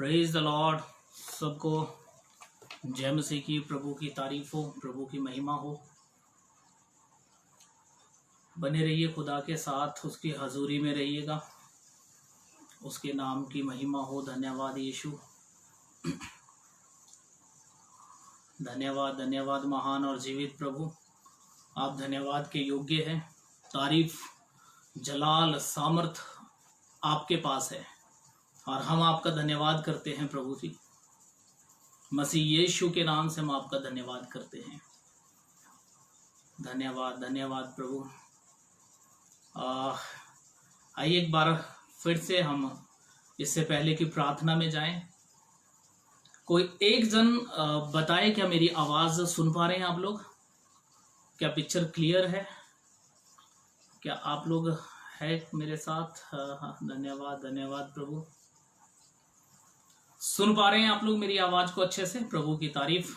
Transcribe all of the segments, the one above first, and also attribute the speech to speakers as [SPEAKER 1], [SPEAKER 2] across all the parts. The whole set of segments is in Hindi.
[SPEAKER 1] Praise the Lord. सबको जय मसीह की। प्रभु की तारीफ हो, प्रभु की महिमा हो। बने रहिए खुदा के साथ, उसकी हजूरी में रहिएगा, उसके नाम की महिमा हो। धन्यवाद यीशु, धन्यवाद धन्यवाद महान और जीवित प्रभु। आप धन्यवाद के योग्य हैं। तारीफ, जलाल, सामर्थ आपके पास है और हम आपका धन्यवाद करते हैं प्रभु जी। मसीह यीशु के नाम से हम आपका धन्यवाद करते हैं। धन्यवाद धन्यवाद प्रभु। आइए एक बार फिर से हम इससे पहले कि प्रार्थना में जाएं, कोई एक जन बताए क्या मेरी आवाज सुन पा रहे हैं आप लोग? क्या पिक्चर क्लियर है? क्या आप लोग है मेरे साथ? हाँ, धन्यवाद धन्यवाद प्रभु। सुन पा रहे हैं आप लोग मेरी आवाज को अच्छे से? प्रभु की तारीफ।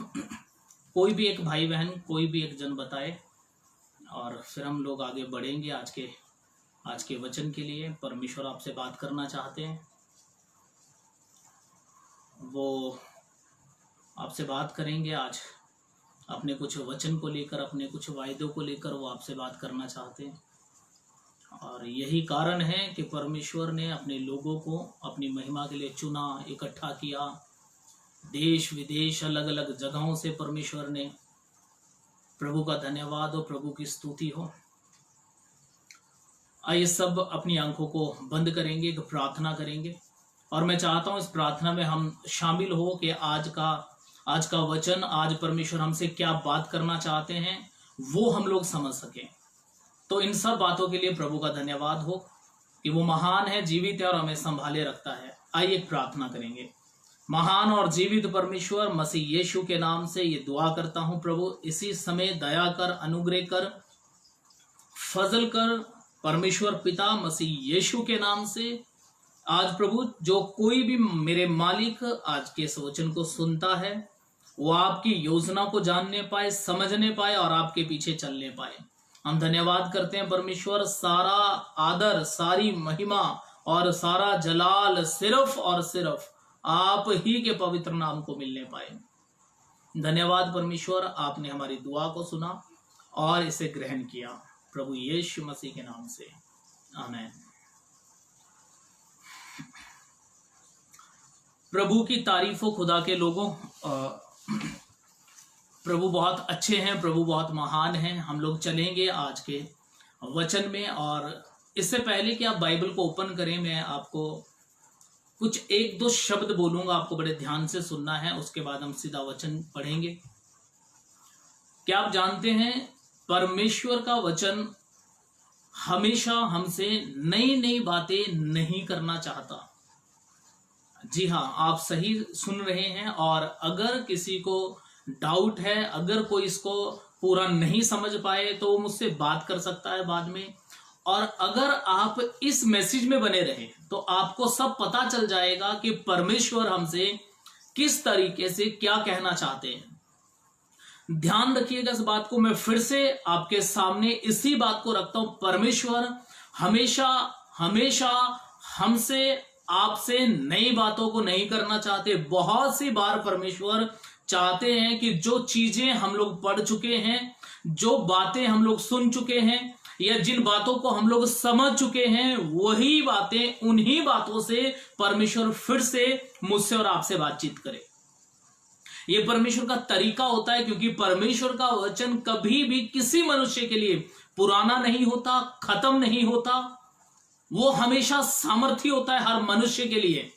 [SPEAKER 1] कोई भी एक भाई बहन, कोई भी एक जन बताए और फिर हम लोग आगे बढ़ेंगे आज के वचन के लिए। परमेश्वर आपसे बात करना चाहते हैं, वो आपसे बात करेंगे आज। अपने कुछ वचन को लेकर, अपने कुछ वायदों को लेकर वो आपसे बात करना चाहते हैं। और यही कारण है कि परमेश्वर ने अपने लोगों को अपनी महिमा के लिए चुना, इकट्ठा किया। देश विदेश अलग अलग जगहों से परमेश्वर ने। प्रभु का धन्यवाद हो, प्रभु की स्तुति हो। आइए सब अपनी आंखों को बंद करेंगे, एक प्रार्थना करेंगे और मैं चाहता हूं इस प्रार्थना में हम शामिल हो कि आज का वचन, आज परमेश्वर हमसे क्या बात करना चाहते हैं वो हम लोग समझ सकें। तो इन सब बातों के लिए प्रभु का धन्यवाद हो कि वो महान है, जीवित है और हमें संभाले रखता है। आइए प्रार्थना करेंगे। महान और जीवित परमेश्वर, मसीह यीशु के नाम से ये दुआ करता हूं प्रभु, इसी समय दया कर, अनुग्रह कर, फजल कर परमेश्वर पिता, मसीह यीशु के नाम से। आज प्रभु जो कोई भी मेरे मालिक आज के इस वचन को सुनता है वो आपकी योजना को जानने पाए, समझने पाए और आपके पीछे चलने पाए। हम धन्यवाद करते हैं परमेश्वर। सारा आदर, सारी महिमा और सारा जलाल सिर्फ और सिर्फ आप ही के पवित्र नाम को मिलने पाए। धन्यवाद परमेश्वर, आपने हमारी दुआ को सुना और इसे ग्रहण किया। प्रभु यीशु मसीह के नाम से आमीन। प्रभु की तारीफ हो खुदा के लोगों। प्रभु बहुत अच्छे हैं, प्रभु बहुत महान हैं। हम लोग चलेंगे आज के वचन में और इससे पहले कि आप बाइबल को ओपन करें, मैं आपको कुछ एक दो शब्द बोलूंगा, आपको बड़े ध्यान से सुनना है। उसके बाद हम सीधा वचन पढ़ेंगे। क्या आप जानते हैं परमेश्वर का वचन हमेशा हमसे नई नई बातें नहीं करना चाहता। जी हाँ, आप सही सुन रहे हैं। और अगर किसी को डाउट है, अगर कोई इसको पूरा नहीं समझ पाए तो वो मुझसे बात कर सकता है बाद में। और अगर आप इस मैसेज में बने रहे तो आपको सब पता चल जाएगा कि परमेश्वर हमसे किस तरीके से क्या कहना चाहते हैं। ध्यान रखिएगा इस बात को। मैं फिर से आपके सामने इसी बात को रखता हूं, परमेश्वर हमेशा हमेशा हमसे, आपसे नई बातों को नहीं करना चाहते। बहुत सी बार परमेश्वर चाहते हैं कि जो चीजें हम लोग पढ़ चुके हैं, जो बातें हम लोग सुन चुके हैं या जिन बातों को हम लोग समझ चुके हैं, वही बातें, उन्हीं बातों से परमेश्वर फिर से मुझसे और आपसे बातचीत करे। ये परमेश्वर का तरीका होता है, क्योंकि परमेश्वर का वचन कभी भी किसी मनुष्य के लिए पुराना नहीं होता, खत्म नहीं होता। वो हमेशा सामर्थी होता है हर मनुष्य के लिए।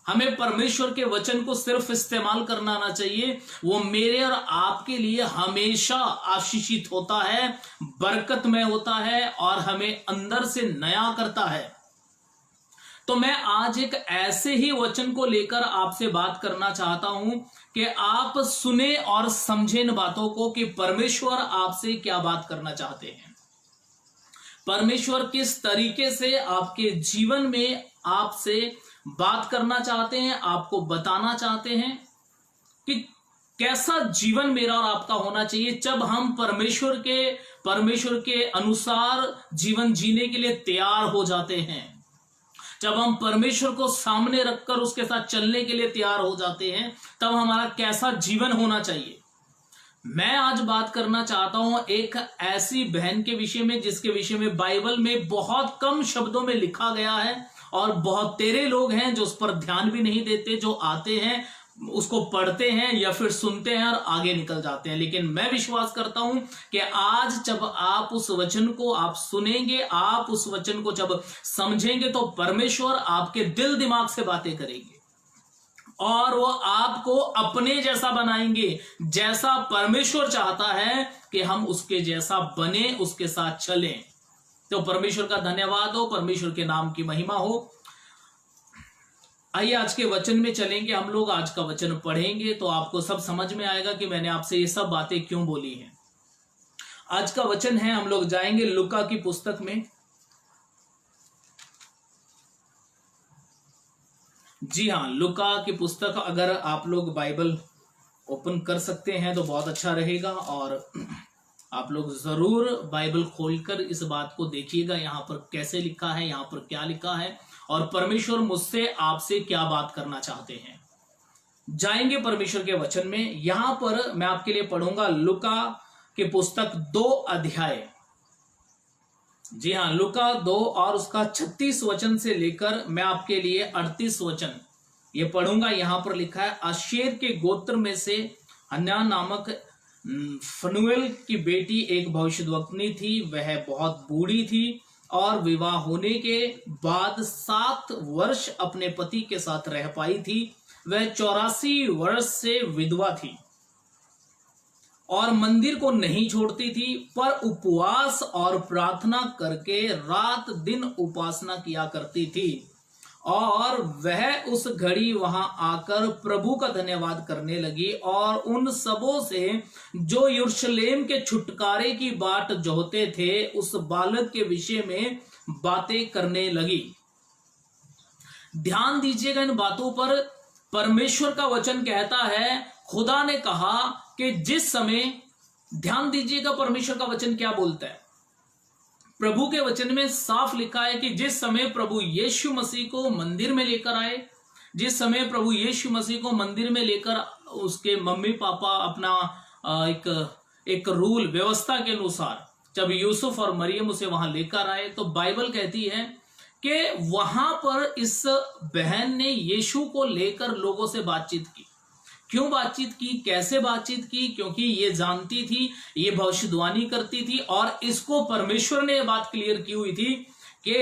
[SPEAKER 1] हमें परमेश्वर के वचन को सिर्फ इस्तेमाल करना आना चाहिए। वो मेरे और आपके लिए हमेशा आशीषित होता है, बरकतमय होता है और हमें अंदर से नया करता है। तो मैं आज एक ऐसे ही वचन को लेकर आपसे बात करना चाहता हूं कि आप सुने और समझें इन बातों को कि परमेश्वर आपसे क्या बात करना चाहते हैं। परमेश्वर किस तरीके से आपके जीवन में आपसे बात करना चाहते हैं, आपको बताना चाहते हैं कि कैसा जीवन मेरा और आपका होना चाहिए जब हम परमेश्वर के अनुसार जीवन जीने के लिए तैयार हो जाते हैं। जब हम परमेश्वर को सामने रखकर उसके साथ चलने के लिए तैयार हो जाते हैं, तब हमारा कैसा जीवन होना चाहिए। मैं आज बात करना चाहता हूं एक ऐसी बहन के विषय में जिसके विषय में बाइबल में बहुत कम शब्दों में लिखा गया है, और बहुत तेरे लोग हैं जो उस पर ध्यान भी नहीं देते, जो आते हैं उसको पढ़ते हैं या फिर सुनते हैं और आगे निकल जाते हैं। लेकिन मैं विश्वास करता हूं कि आज जब आप उस वचन को आप सुनेंगे, आप उस वचन को जब समझेंगे, तो परमेश्वर आपके दिल दिमाग से बातें करेंगे और वो आपको अपने जैसा बनाएंगे, जैसा परमेश्वर चाहता है कि हम उसके जैसा बने, उसके साथ चलें। तो परमेश्वर का धन्यवाद हो, परमेश्वर के नाम की महिमा हो। आइए आज के वचन में चलेंगे। हम लोग आज का वचन पढ़ेंगे तो आपको सब समझ में आएगा कि मैंने आपसे ये सब बातें क्यों बोली हैं। आज का वचन है, हम लोग जाएंगे लूका की पुस्तक में। जी हाँ, लूका की पुस्तक अगर आप लोग बाइबल ओपन कर सकते हैं तो बहुत अच्छा रहेगा, और आप लोग जरूर बाइबल खोलकर इस बात को देखिएगा, यहाँ पर कैसे लिखा है, यहाँ पर क्या लिखा है, और परमेश्वर मुझसे आपसे क्या बात करना चाहते हैं। जाएंगे परमेश्वर के वचन में। यहां पर मैं आपके लिए पढ़ूंगा लूका की पुस्तक 2 अध्याय। जी हाँ, लूका 2 और उसका 36 वचन से लेकर मैं आपके लिए 38 वचन ये पढ़ूंगा। यहां पर लिखा है, आशेर के गोत्र में से हन्ना नामक फनुएल की बेटी एक भविष्यद्वक्तनी थी। वह बहुत बूढ़ी थी और विवाह होने के बाद 7 वर्ष अपने पति के साथ रह पाई थी। वह 84 वर्ष से विधवा थी और मंदिर को नहीं छोड़ती थी, पर उपवास और प्रार्थना करके रात दिन उपासना किया करती थी। और वह उस घड़ी वहां आकर प्रभु का धन्यवाद करने लगी और उन सबों से जो यरूशलेम के छुटकारे की बाट जोहते थे उस बालक के विषय में बातें करने लगी। ध्यान दीजिएगा इन बातों पर। परमेश्वर का वचन कहता है, खुदा ने कहा कि जिस समय, ध्यान दीजिएगा परमेश्वर का वचन क्या बोलता है। प्रभु के वचन में साफ लिखा है कि जिस समय प्रभु यीशु मसीह को मंदिर में लेकर आए, जिस समय प्रभु यीशु मसीह को मंदिर में लेकर उसके मम्मी पापा अपना एक रूल व्यवस्था के अनुसार जब यूसुफ और मरियम उसे वहां लेकर आए, तो बाइबल कहती है कि वहां पर इस बहन ने यीशु को लेकर लोगों से बातचीत की। क्यों बातचीत की, कैसे बातचीत की? क्योंकि ये जानती थी, ये भविष्यवाणी करती थी और इसको परमेश्वर ने ये बात क्लियर की हुई थी कि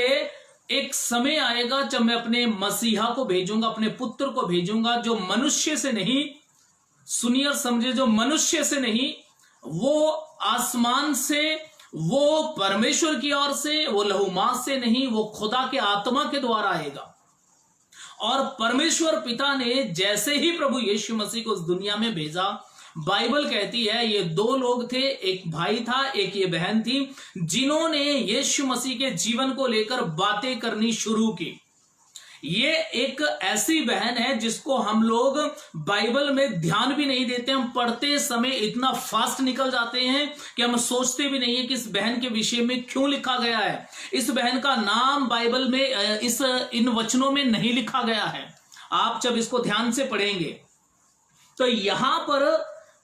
[SPEAKER 1] एक समय आएगा जब मैं अपने मसीहा को भेजूंगा, अपने पुत्र को भेजूंगा, जो मनुष्य से नहीं, सुनिए और समझे, जो मनुष्य से नहीं, वो आसमान से, वो परमेश्वर की ओर से, वो लहूमास से नहीं, वो खुदा के आत्मा के द्वारा आएगा। और परमेश्वर पिता ने जैसे ही प्रभु यीशु मसीह को इस दुनिया में भेजा, बाइबल कहती है ये 2 लोग थे, एक भाई था, एक ये बहन थी, जिन्होंने यीशु मसीह के जीवन को लेकर बातें करनी शुरू की। ये एक ऐसी बहन है जिसको हम लोग बाइबल में ध्यान भी नहीं देते। हम पढ़ते समय इतना फास्ट निकल जाते हैं कि हम सोचते भी नहीं है कि इस बहन के विषय में क्यों लिखा गया है। इस बहन का नाम बाइबल में इन वचनों में नहीं लिखा गया है। आप जब इसको ध्यान से पढ़ेंगे तो यहां पर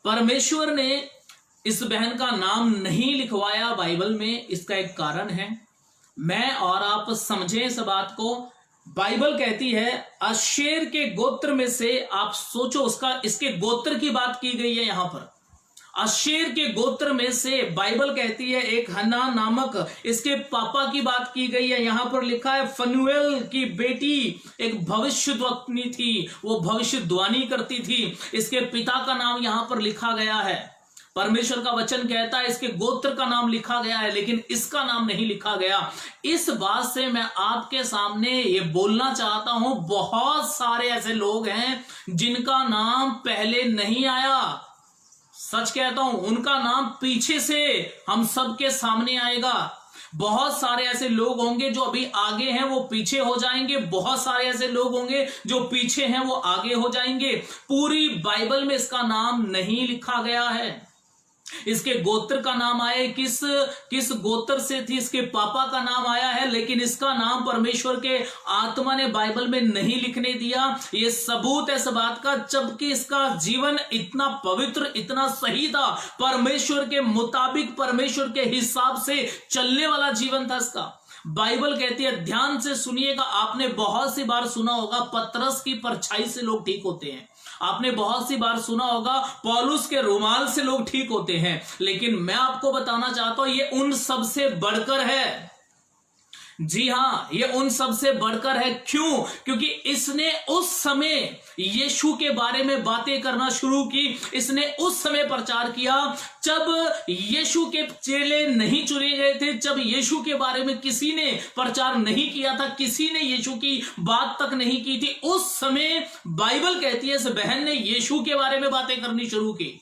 [SPEAKER 1] परमेश्वर ने इस बहन का नाम नहीं लिखवाया बाइबल में। इसका एक कारण है, मैं और आप समझें इस बात को। बाइबल कहती है आशेर के गोत्र में से, आप सोचो इसके गोत्र की बात की गई है यहां पर। आशेर के गोत्र में से बाइबल कहती है एक हन्ना नामक इसके पापा की बात की गई है। यहां पर लिखा है फनुएल की बेटी एक भविष्यद्वक्तनी थी, वो भविष्यवाणी करती थी। इसके पिता का नाम यहां पर लिखा गया है। परमेश्वर का वचन कहता है इसके गोत्र का नाम लिखा गया है, लेकिन इसका नाम नहीं लिखा गया। इस बात से मैं आपके सामने ये बोलना चाहता हूं, बहुत सारे ऐसे लोग हैं जिनका नाम पहले नहीं आया। सच कहता हूं, उनका नाम पीछे से हम सबके सामने आएगा। बहुत सारे ऐसे लोग होंगे जो अभी आगे हैं, वो पीछे हो जाएंगे। बहुत सारे ऐसे लोग होंगे जो पीछे हैं, वो आगे हो जाएंगे। पूरी बाइबल में इसका नाम नहीं लिखा गया है। इसके गोत्र का नाम आया, किस किस गोत्र से थी, इसके पापा का नाम आया है, लेकिन इसका नाम परमेश्वर के आत्मा ने बाइबल में नहीं लिखने दिया। यह सबूत है इस बात का, जबकि इसका जीवन इतना पवित्र, इतना सही था, परमेश्वर के मुताबिक, परमेश्वर के हिसाब से चलने वाला जीवन था इसका। बाइबल कहती है, ध्यान से सुनिएगा, आपने बहुत सी बार सुना होगा पतरस की परछाई से लोग ठीक होते हैं, आपने बहुत सी बार सुना होगा पौलुस के रुमाल से लोग ठीक होते हैं, लेकिन मैं आपको बताना चाहता हूं ये उन सब से बढ़कर है। जी हां, ये उन सब से बढ़कर है। क्यों? क्योंकि इसने उस समय यीशु के बारे में बातें करना शुरू की, इसने उस समय प्रचार किया जब यीशु के चेले नहीं चुने गए थे, जब यीशु के बारे में किसी ने प्रचार नहीं किया था, किसी ने यीशु की बात तक नहीं की थी। उस समय बाइबल कहती है इस बहन ने यीशु के बारे में बातें करनी शुरू की।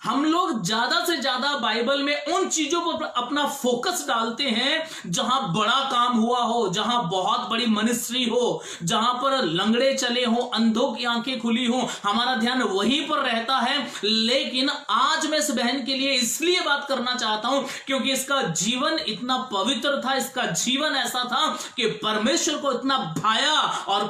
[SPEAKER 1] हम लोग ज्यादा से ज्यादा बाइबल में उन चीजों पर अपना फोकस डालते हैं जहां बड़ा काम हुआ हो, जहां बहुत बड़ी मिनिस्ट्री हो, जहां पर लंगड़े चले हो, अंधों की आंखें खुली हो, हमारा ध्यान वहीं पर रहता है। लेकिन आज मैं इस बहन के लिए इसलिए बात करना चाहता हूं क्योंकि इसका जीवन इतना पवित्र था, इसका जीवन ऐसा था कि परमेश्वर को इतना भाया और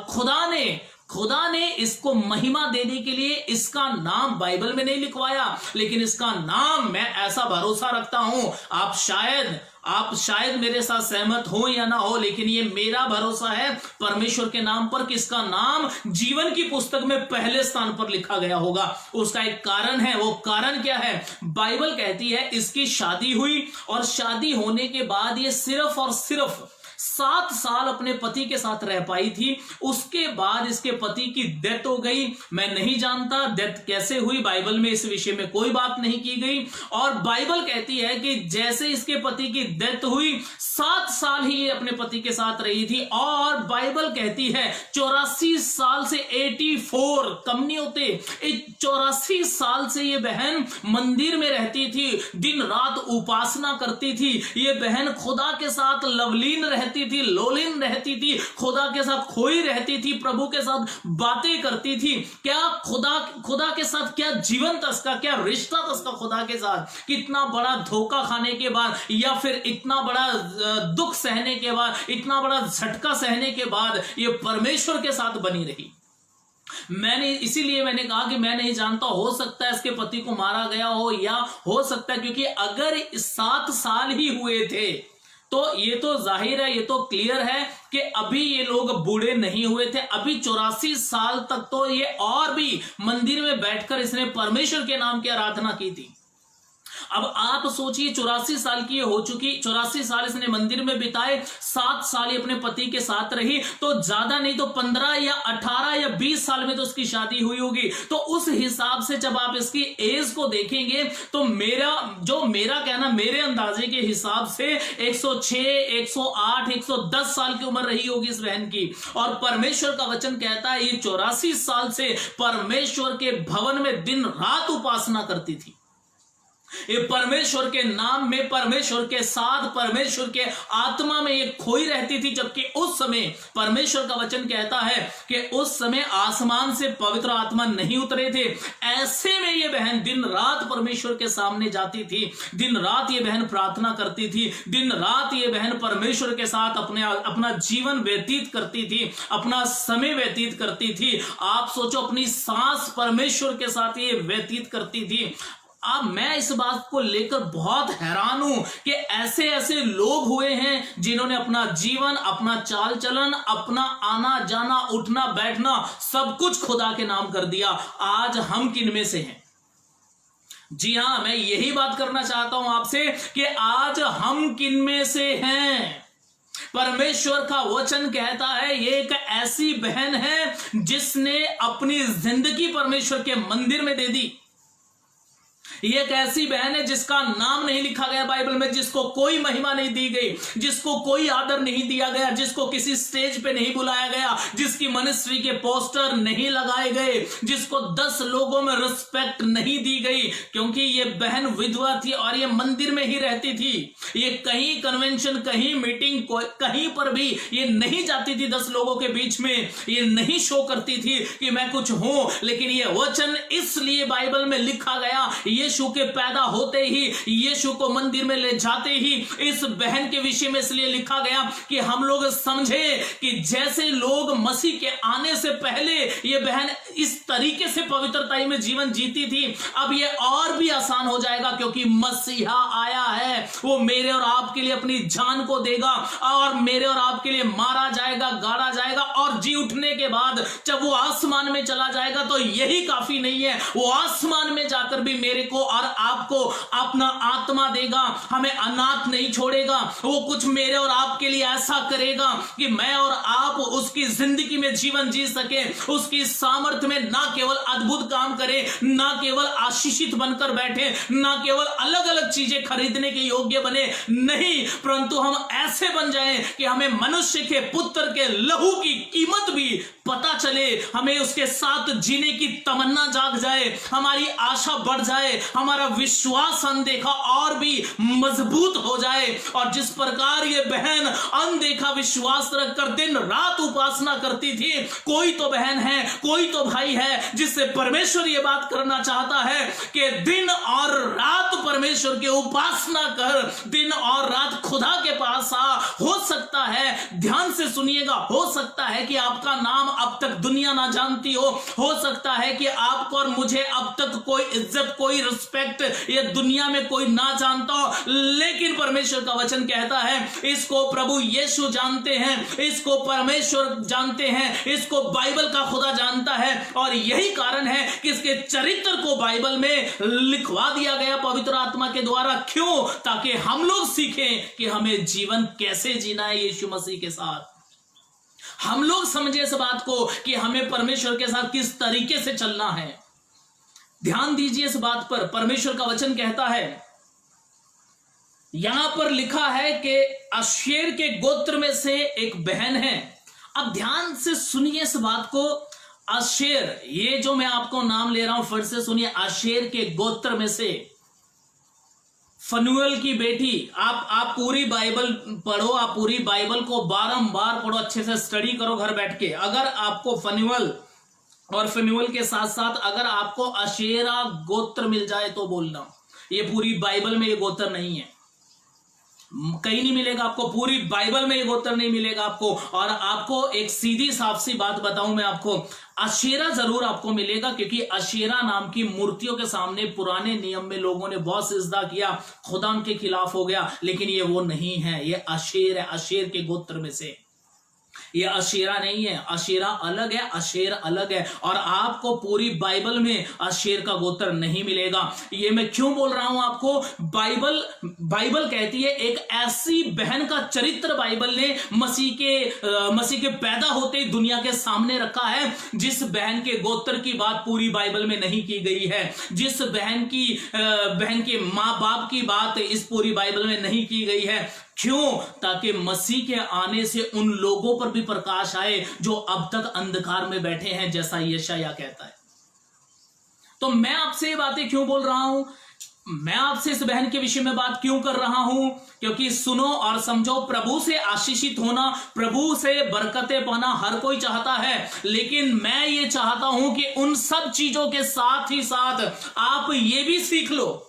[SPEAKER 1] खुदा ने इसको महिमा देने के लिए इसका नाम बाइबल में नहीं लिखवाया, लेकिन इसका नाम, मैं ऐसा भरोसा रखता हूं, आप शायद मेरे साथ सहमत हो या ना हो, लेकिन ये मेरा भरोसा है परमेश्वर के नाम पर कि इसका नाम जीवन की पुस्तक में पहले स्थान पर लिखा गया होगा। उसका एक कारण है। वो कारण क्या है? बाइबल कहती है इसकी शादी हुई और शादी होने के बाद ये सिर्फ और सिर्फ 7 साल अपने पति के साथ रह पाई थी। उसके बाद इसके पति की डेथ हो गई। मैं नहीं जानता डेथ कैसे हुई, बाइबल में इस विषय में कोई बात नहीं की गई। और बाइबल कहती है कि जैसे इसके पति की डेथ हुई 7 साल ही ये अपने पति के साथ रही थी। और बाइबल कहती है 84 साल से 84 कम नहीं होते, 84 साल से ये बहन मंदिर में रहती थी, दिन रात उपासना करती थी। ये बहन खुदा के साथ लवलीन रहती थी, लोलीन रहती थी, खुदा के साथ खोई रहती थी, प्रभु के साथ बातें करती थी। क्या खुदा के साथ क्या जीवन था इसका, क्या रिश्ता था इसका खुदा के साथ। कितना बड़ा धोखा खाने के बाद या फिर इतना बड़ा दुख सहने के बाद, इतना बड़ा झटका सहने के बाद ये परमेश्वर के साथ बनी रही। इसीलिए मैंने कहा कि मैं नहीं जानता, हो सकता है इसके पति को मारा गया हो, या हो सकता है क्योंकि अगर 7 साल ही हुए थे तो ये तो जाहिर है, ये तो क्लियर है कि अभी ये लोग बूढ़े नहीं हुए थे। अभी 84 साल तक तो ये और भी मंदिर में बैठकर इसने परमेश्वर के नाम की आराधना की थी। अब आप सोचिए 84 साल की ये हो चुकी, 84 साल इसने मंदिर में बिताए, 7 साल अपने पति के साथ रही, तो ज्यादा नहीं तो 15 या 18 या 20 साल में तो उसकी शादी हुई होगी। तो उस हिसाब से जब आप इसकी एज को देखेंगे तो मेरा कहना, मेरे अंदाजे के हिसाब से 106, 108, 110 साल की उम्र रही होगी इस बहन की। और परमेश्वर का वचन कहता है ये 84 साल से परमेश्वर के भवन में दिन रात उपासना करती थी। ये परमेश्वर के नाम में, परमेश्वर के साथ, परमेश्वर के आत्मा में ये खोई रहती थी। जबकि उस समय परमेश्वर का वचन कहता है कि उस समय आसमान से पवित्र आत्मा नहीं उतरे थे। ऐसे में ये बहन दिन रात परमेश्वर के सामने जाती थी, दिन रात ये बहन प्रार्थना करती थी, दिन रात ये बहन परमेश्वर के साथ अपना जीवन व्यतीत करती थी, अपना समय व्यतीत करती थी। आप सोचो, अपनी सांस परमेश्वर के साथ ये व्यतीत करती थी। अब मैं इस बात को लेकर बहुत हैरान हूं कि ऐसे ऐसे लोग हुए हैं जिन्होंने अपना जीवन, अपना चाल चलन, अपना आना जाना, उठना बैठना सब कुछ खुदा के नाम कर दिया। आज हम किन में से हैं? जी हां, मैं यही बात करना चाहता हूं आपसे कि आज हम किन में से हैं। परमेश्वर का वचन कहता है ये एक ऐसी बहन है जिसने अपनी जिंदगी परमेश्वर के मंदिर में दे दी। ये एक ऐसी बहन है जिसका नाम नहीं लिखा गया बाइबल में, जिसको कोई महिमा नहीं दी गई, जिसको कोई आदर नहीं दिया गया, जिसको किसी स्टेज पे नहीं बुलाया गया, जिसकी मिनिस्ट्री के पोस्टर नहीं लगाए गए, जिसको 10 लोगों में रिस्पेक्ट नहीं दी गई, क्योंकि ये बहन विधवा थी और ये मंदिर में ही रहती थी। ये कहीं कन्वेंशन, कहीं मीटिंग, कहीं पर भी ये नहीं जाती थी 10 लोगों के बीच में, ये नहीं शो करती थी कि मैं कुछ हूं। लेकिन ये वचन इसलिए बाइबल में लिखा गया, यीशु के पैदा होते ही, यीशु को मंदिर में ले जाते ही इस बहन के विषय में इसलिए लिखा गया कि हम लोग समझे कि जैसे लोग मसीह के आने से पहले ये बहन इस तरीके से पवित्रता में जीवन जीती थी, अब ये और भी आसान हो जाएगा, क्योंकि मसीहा आया है। वो मेरे और आपके लिए अपनी जान को देगा और मेरे और आपके लिए मारा जाएगा, गाड़ा जाएगा, और जी उठने के बाद जब वो आसमान में चला जाएगा तो यही काफी नहीं है, वो आसमान में जाकर भी मेरे को और आपको अपना आत्मा देगा, हमें अनाथ नहीं छोड़ेगा। वो कुछ मेरे और आपके लिए ऐसा करेगा कि मैं और आप उसकी जिंदगी में जीवन जी सके, उसकी सामर्थ्य में ना केवल अद्भुत काम करे, ना केवल आशीषित बनकर बैठे, ना केवल अलग अलग चीजें खरीदने के योग्य बने, नहीं, परंतु हम ऐसे बन जाएं कि हमें मनुष्य के पुत्र के लहू की कीमत भी पता चले, हमें उसके साथ जीने की तमन्ना जाग जाए, हमारी आशा बढ़ जाए, हमारा विश्वास अनदेखा और भी मजबूत हो जाए। और जिस प्रकार ये बहन अनदेखा विश्वास रखकर दिन रात उपासना करती थी, कोई तो बहन है, कोई तो भाई है जिससे परमेश्वर ये बात करना चाहता है कि दिन और रात परमेश्वर की उपासना कर, दिन और रात खुदा के पास आ। हो सकता है, ध्यान से सुनिएगा, हो सकता है कि आपका नाम अब तक दुनिया ना जानती हो सकता है कि आपको और मुझे अब तक कोई इज्जत, कोई रिस्पेक्ट ये दुनिया में कोई ना जानता हो, लेकिन परमेश्वर का वचन कहता है इसको प्रभु यीशु जानते हैं, इसको परमेश्वर जानते हैं, इसको बाइबल का खुदा जानता है। और यही कारण है कि इसके चरित्र को बाइबल में लिखवा दिया गया पवित्र आत्मा के द्वारा। क्यों? ताकि हम लोग सीखें कि हमें जीवन कैसे जीना है यीशु मसीह के साथ। हम लोग समझे इस बात को कि हमें परमेश्वर के साथ किस तरीके से चलना है। ध्यान दीजिए इस बात पर, परमेश्वर का वचन कहता है, यहां पर लिखा है कि आशेर के गोत्र में से एक बहन है। अब ध्यान से सुनिए इस बात को, आशेर, ये जो मैं आपको नाम ले रहा हूं फिर से सुनिए, आशेर के गोत्र में से फनुएल की बेटी। आप पूरी बाइबल पढ़ो, आप पूरी बाइबल को बारंबार पढ़ो, अच्छे से स्टडी करो घर बैठ के। अगर आपको फनुएल और फनुएल के साथ साथ अगर आपको आशेरा गोत्र मिल जाए तो बोलना, ये पूरी बाइबल में ये गोत्र नहीं है, कहीं नहीं मिलेगा आपको, पूरी बाइबल में ये गोत्र नहीं मिलेगा आपको। और आपको एक सीधी साफ सी बात बताऊं मैं आपको, आशेरा जरूर आपको मिलेगा, क्योंकि आशेरा नाम की मूर्तियों के सामने पुराने नियम में लोगों ने बहुत सिजदा किया, खुदा के खिलाफ हो गया, लेकिन ये वो नहीं है, ये आशेर है, आशेर के गोत्र में से। ये आशेरा नहीं है, आशेरा अलग है, आशेर अलग है। और आपको पूरी बाइबल में आशेर का गोत्र नहीं मिलेगा। ये मैं क्यों बोल रहा हूं आपको, बाइबल कहती है एक ऐसी बहन का चरित्र बाइबल ने मसीह के पैदा होते ही दुनिया के सामने रखा है, जिस बहन के गोत्र की बात पूरी बाइबल में नहीं की गई है, जिस बहन के माँ बाप की बात इस पूरी बाइबल में नहीं की गई है। क्यों? ताकि मसीह के आने से उन लोगों पर भी प्रकाश आए जो अब तक अंधकार में बैठे हैं, जैसा यशायाह कहता है। तो मैं आपसे ये बातें क्यों बोल रहा हूं, मैं आपसे इस बहन के विषय में बात क्यों कर रहा हूं, क्योंकि सुनो और समझो, प्रभु से आशीषित होना, प्रभु से बरकतें पाना हर कोई चाहता है, लेकिन मैं ये चाहता हूं कि उन सब चीजों के साथ ही साथ आप ये भी सीख लो,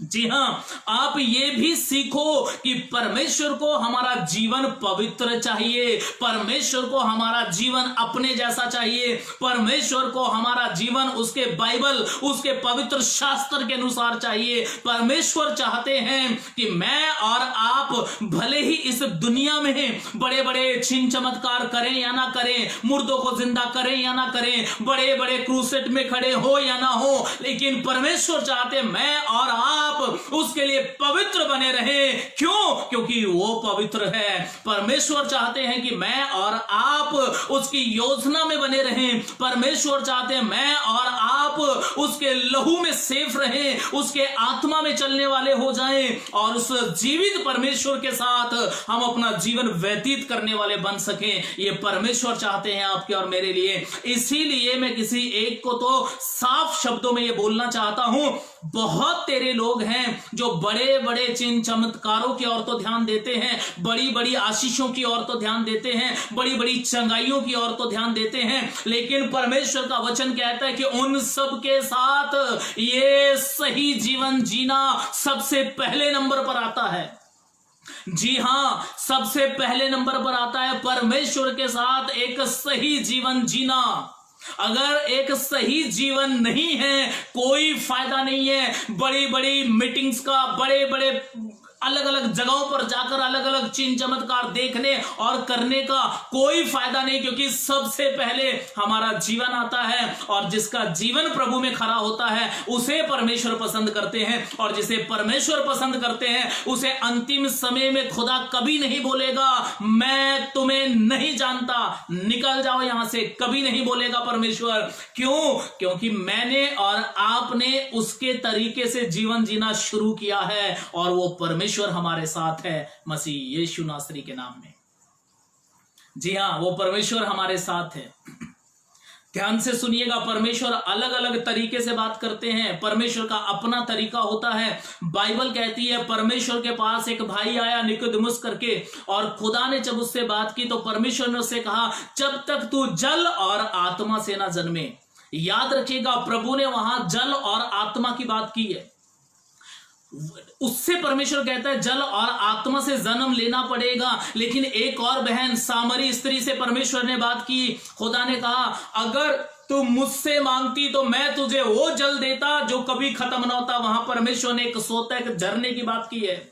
[SPEAKER 1] जी हां, आप ये भी सीखो कि परमेश्वर को हमारा जीवन पवित्र चाहिए, परमेश्वर को हमारा जीवन अपने जैसा चाहिए, परमेश्वर को हमारा जीवन उसके बाइबल, उसके पवित्र शास्त्र के अनुसार चाहिए। परमेश्वर चाहते हैं कि मैं और आप भले ही इस दुनिया में बड़े बड़े चिन्ह चमत्कार करें या ना करें, मुर्दों को जिंदा करें या ना करें, बड़े बड़े क्रूसेट में खड़े हो या ना हो, लेकिन परमेश्वर चाहते मैं और आप उसके लिए पवित्र बने रहें। क्यों? क्योंकि वो पवित्र है। परमेश्वर चाहते हैं कि मैं और आप उसकी योजना में बने रहें। परमेश्वर चाहते हैं मैं और आप उसके लहू में सेफ रहें, उसके आत्मा में चलने वाले हो जाएं और उस जीवित परमेश्वर के साथ हम अपना जीवन व्यतीत करने वाले बन सकें। ये परमेश्वर चाहते हैं आपके और मेरे लिए। इसीलिए मैं किसी एक को तो साफ शब्दों में ये बोलना चाहता हूं, बहुत तेरे लोग हैं जो बड़े बड़े चिन्ह चमत्कारों की ओर तो ध्यान देते हैं, बड़ी बड़ी आशीषों की ओर तो ध्यान देते हैं, बड़ी बड़ी चंगाइयों की ओर तो ध्यान देते हैं, लेकिन परमेश्वर का वचन कहता है कि उन सब के साथ ये सही जीवन जीना सबसे पहले नंबर पर आता है। जी हां, सबसे पहले नंबर पर आता है परमेश्वर के साथ एक सही जीवन जीना। अगर एक सही जीवन नहीं है, कोई फायदा नहीं है बड़ी बड़ी मीटिंग्स का, बड़े बड़े अलग अलग जगहों पर जाकर अलग अलग चिन्ह चमत्कार देखने और करने का कोई फायदा नहीं, क्योंकि सबसे पहले हमारा जीवन आता है और जिसका जीवन प्रभु में खरा होता है उसे परमेश्वर पसंद करते हैं, और जिसे परमेश्वर पसंद करते हैं उसे अंतिम समय में खुदा कभी नहीं बोलेगा मैं तुम्हें नहीं जानता, निकल जाओ यहां से, कभी नहीं बोलेगा परमेश्वर। क्यों? क्योंकि मैंने और आपने उसके तरीके से जीवन जीना शुरू किया है और वो परमेश्वर हमारे साथ है मसीह यीशु नासरी के नाम में। जी हां, वो परमेश्वर हमारे साथ है। ध्यान से सुनिएगा, परमेश्वर अलग अलग तरीके से बात करते हैं, परमेश्वर का अपना तरीका होता है। बाइबल कहती है परमेश्वर के पास एक भाई आया निकोदेमुस करके, और खुदा ने जब उससे बात की तो परमेश्वर ने उससे कहा जब तक तू जल और आत्मा से ना जन्मे। याद रखिएगा, प्रभु ने वहां जल और आत्मा की बात की है। उससे परमेश्वर कहता है जल और आत्मा से जन्म लेना पड़ेगा। लेकिन एक और बहन सामरी स्त्री से परमेश्वर ने बात की, खुदा ने कहा अगर तू मुझसे मांगती तो मैं तुझे वो जल देता जो कभी खत्म ना होता। वहां परमेश्वर ने एक सोता एक झरने की बात की है।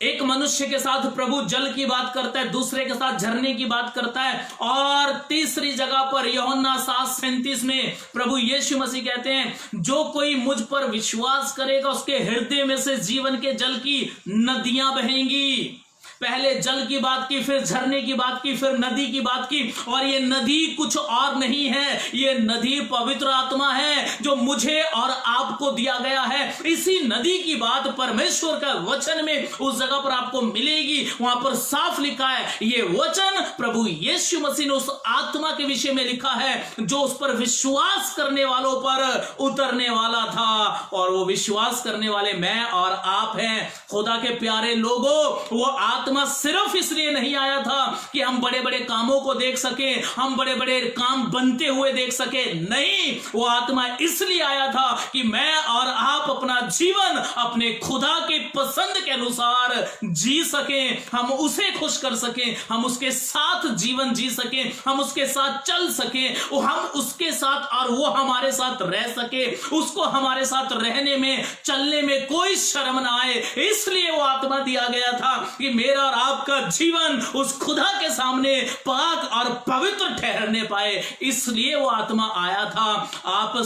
[SPEAKER 1] एक मनुष्य के साथ प्रभु जल की बात करता है, दूसरे के साथ झरने की बात करता है, और तीसरी जगह पर यूहन्ना 7:37 में प्रभु यीशु मसीह कहते हैं जो कोई मुझ पर विश्वास करेगा उसके हृदय में से जीवन के जल की नदियां बहेंगी। पहले जल की बात की, फिर झरने की बात की, फिर नदी की बात की, और ये नदी कुछ और नहीं है, ये नदी पवित्र आत्मा है जो मुझे और आपको दिया गया है। इसी नदी की बात परमेश्वर का वचन में उस जगह पर आपको मिलेगी। वहां पर साफ लिखा है, ये वचन प्रभु यीशु मसीह ने उस आत्मा के विषय में लिखा है जो उस पर विश्वास करने वालों पर उतरने वाला था, और वो विश्वास करने वाले मैं और आप हैं। खुदा के प्यारे लोगों, वो आत्मा सिर्फ इसलिए नहीं आया था कि हम बड़े बड़े कामों को देख सके, हम बड़े बड़े काम बनते हुए देख सके, नहीं, वो आत्मा इसलिए आया था कि मैं और आप अपना जीवन अपने खुदा की पसंद के अनुसार जी सके, हम उसे खुश कर सके, हम उसके साथ जीवन जी सके, हम उसके साथ चल सके, हम उसके साथ और वो हमारे साथ रह सके, उसको हमारे साथ रहने में चलने में कोई शर्म ना आए। इसलिए वो आत्मा दिया गया था कि मेरा और आपका जीवन उस खुदा के सामने पाक और पवित्र ठहरने पाए, इसलिए वो आत्मा आया था। आप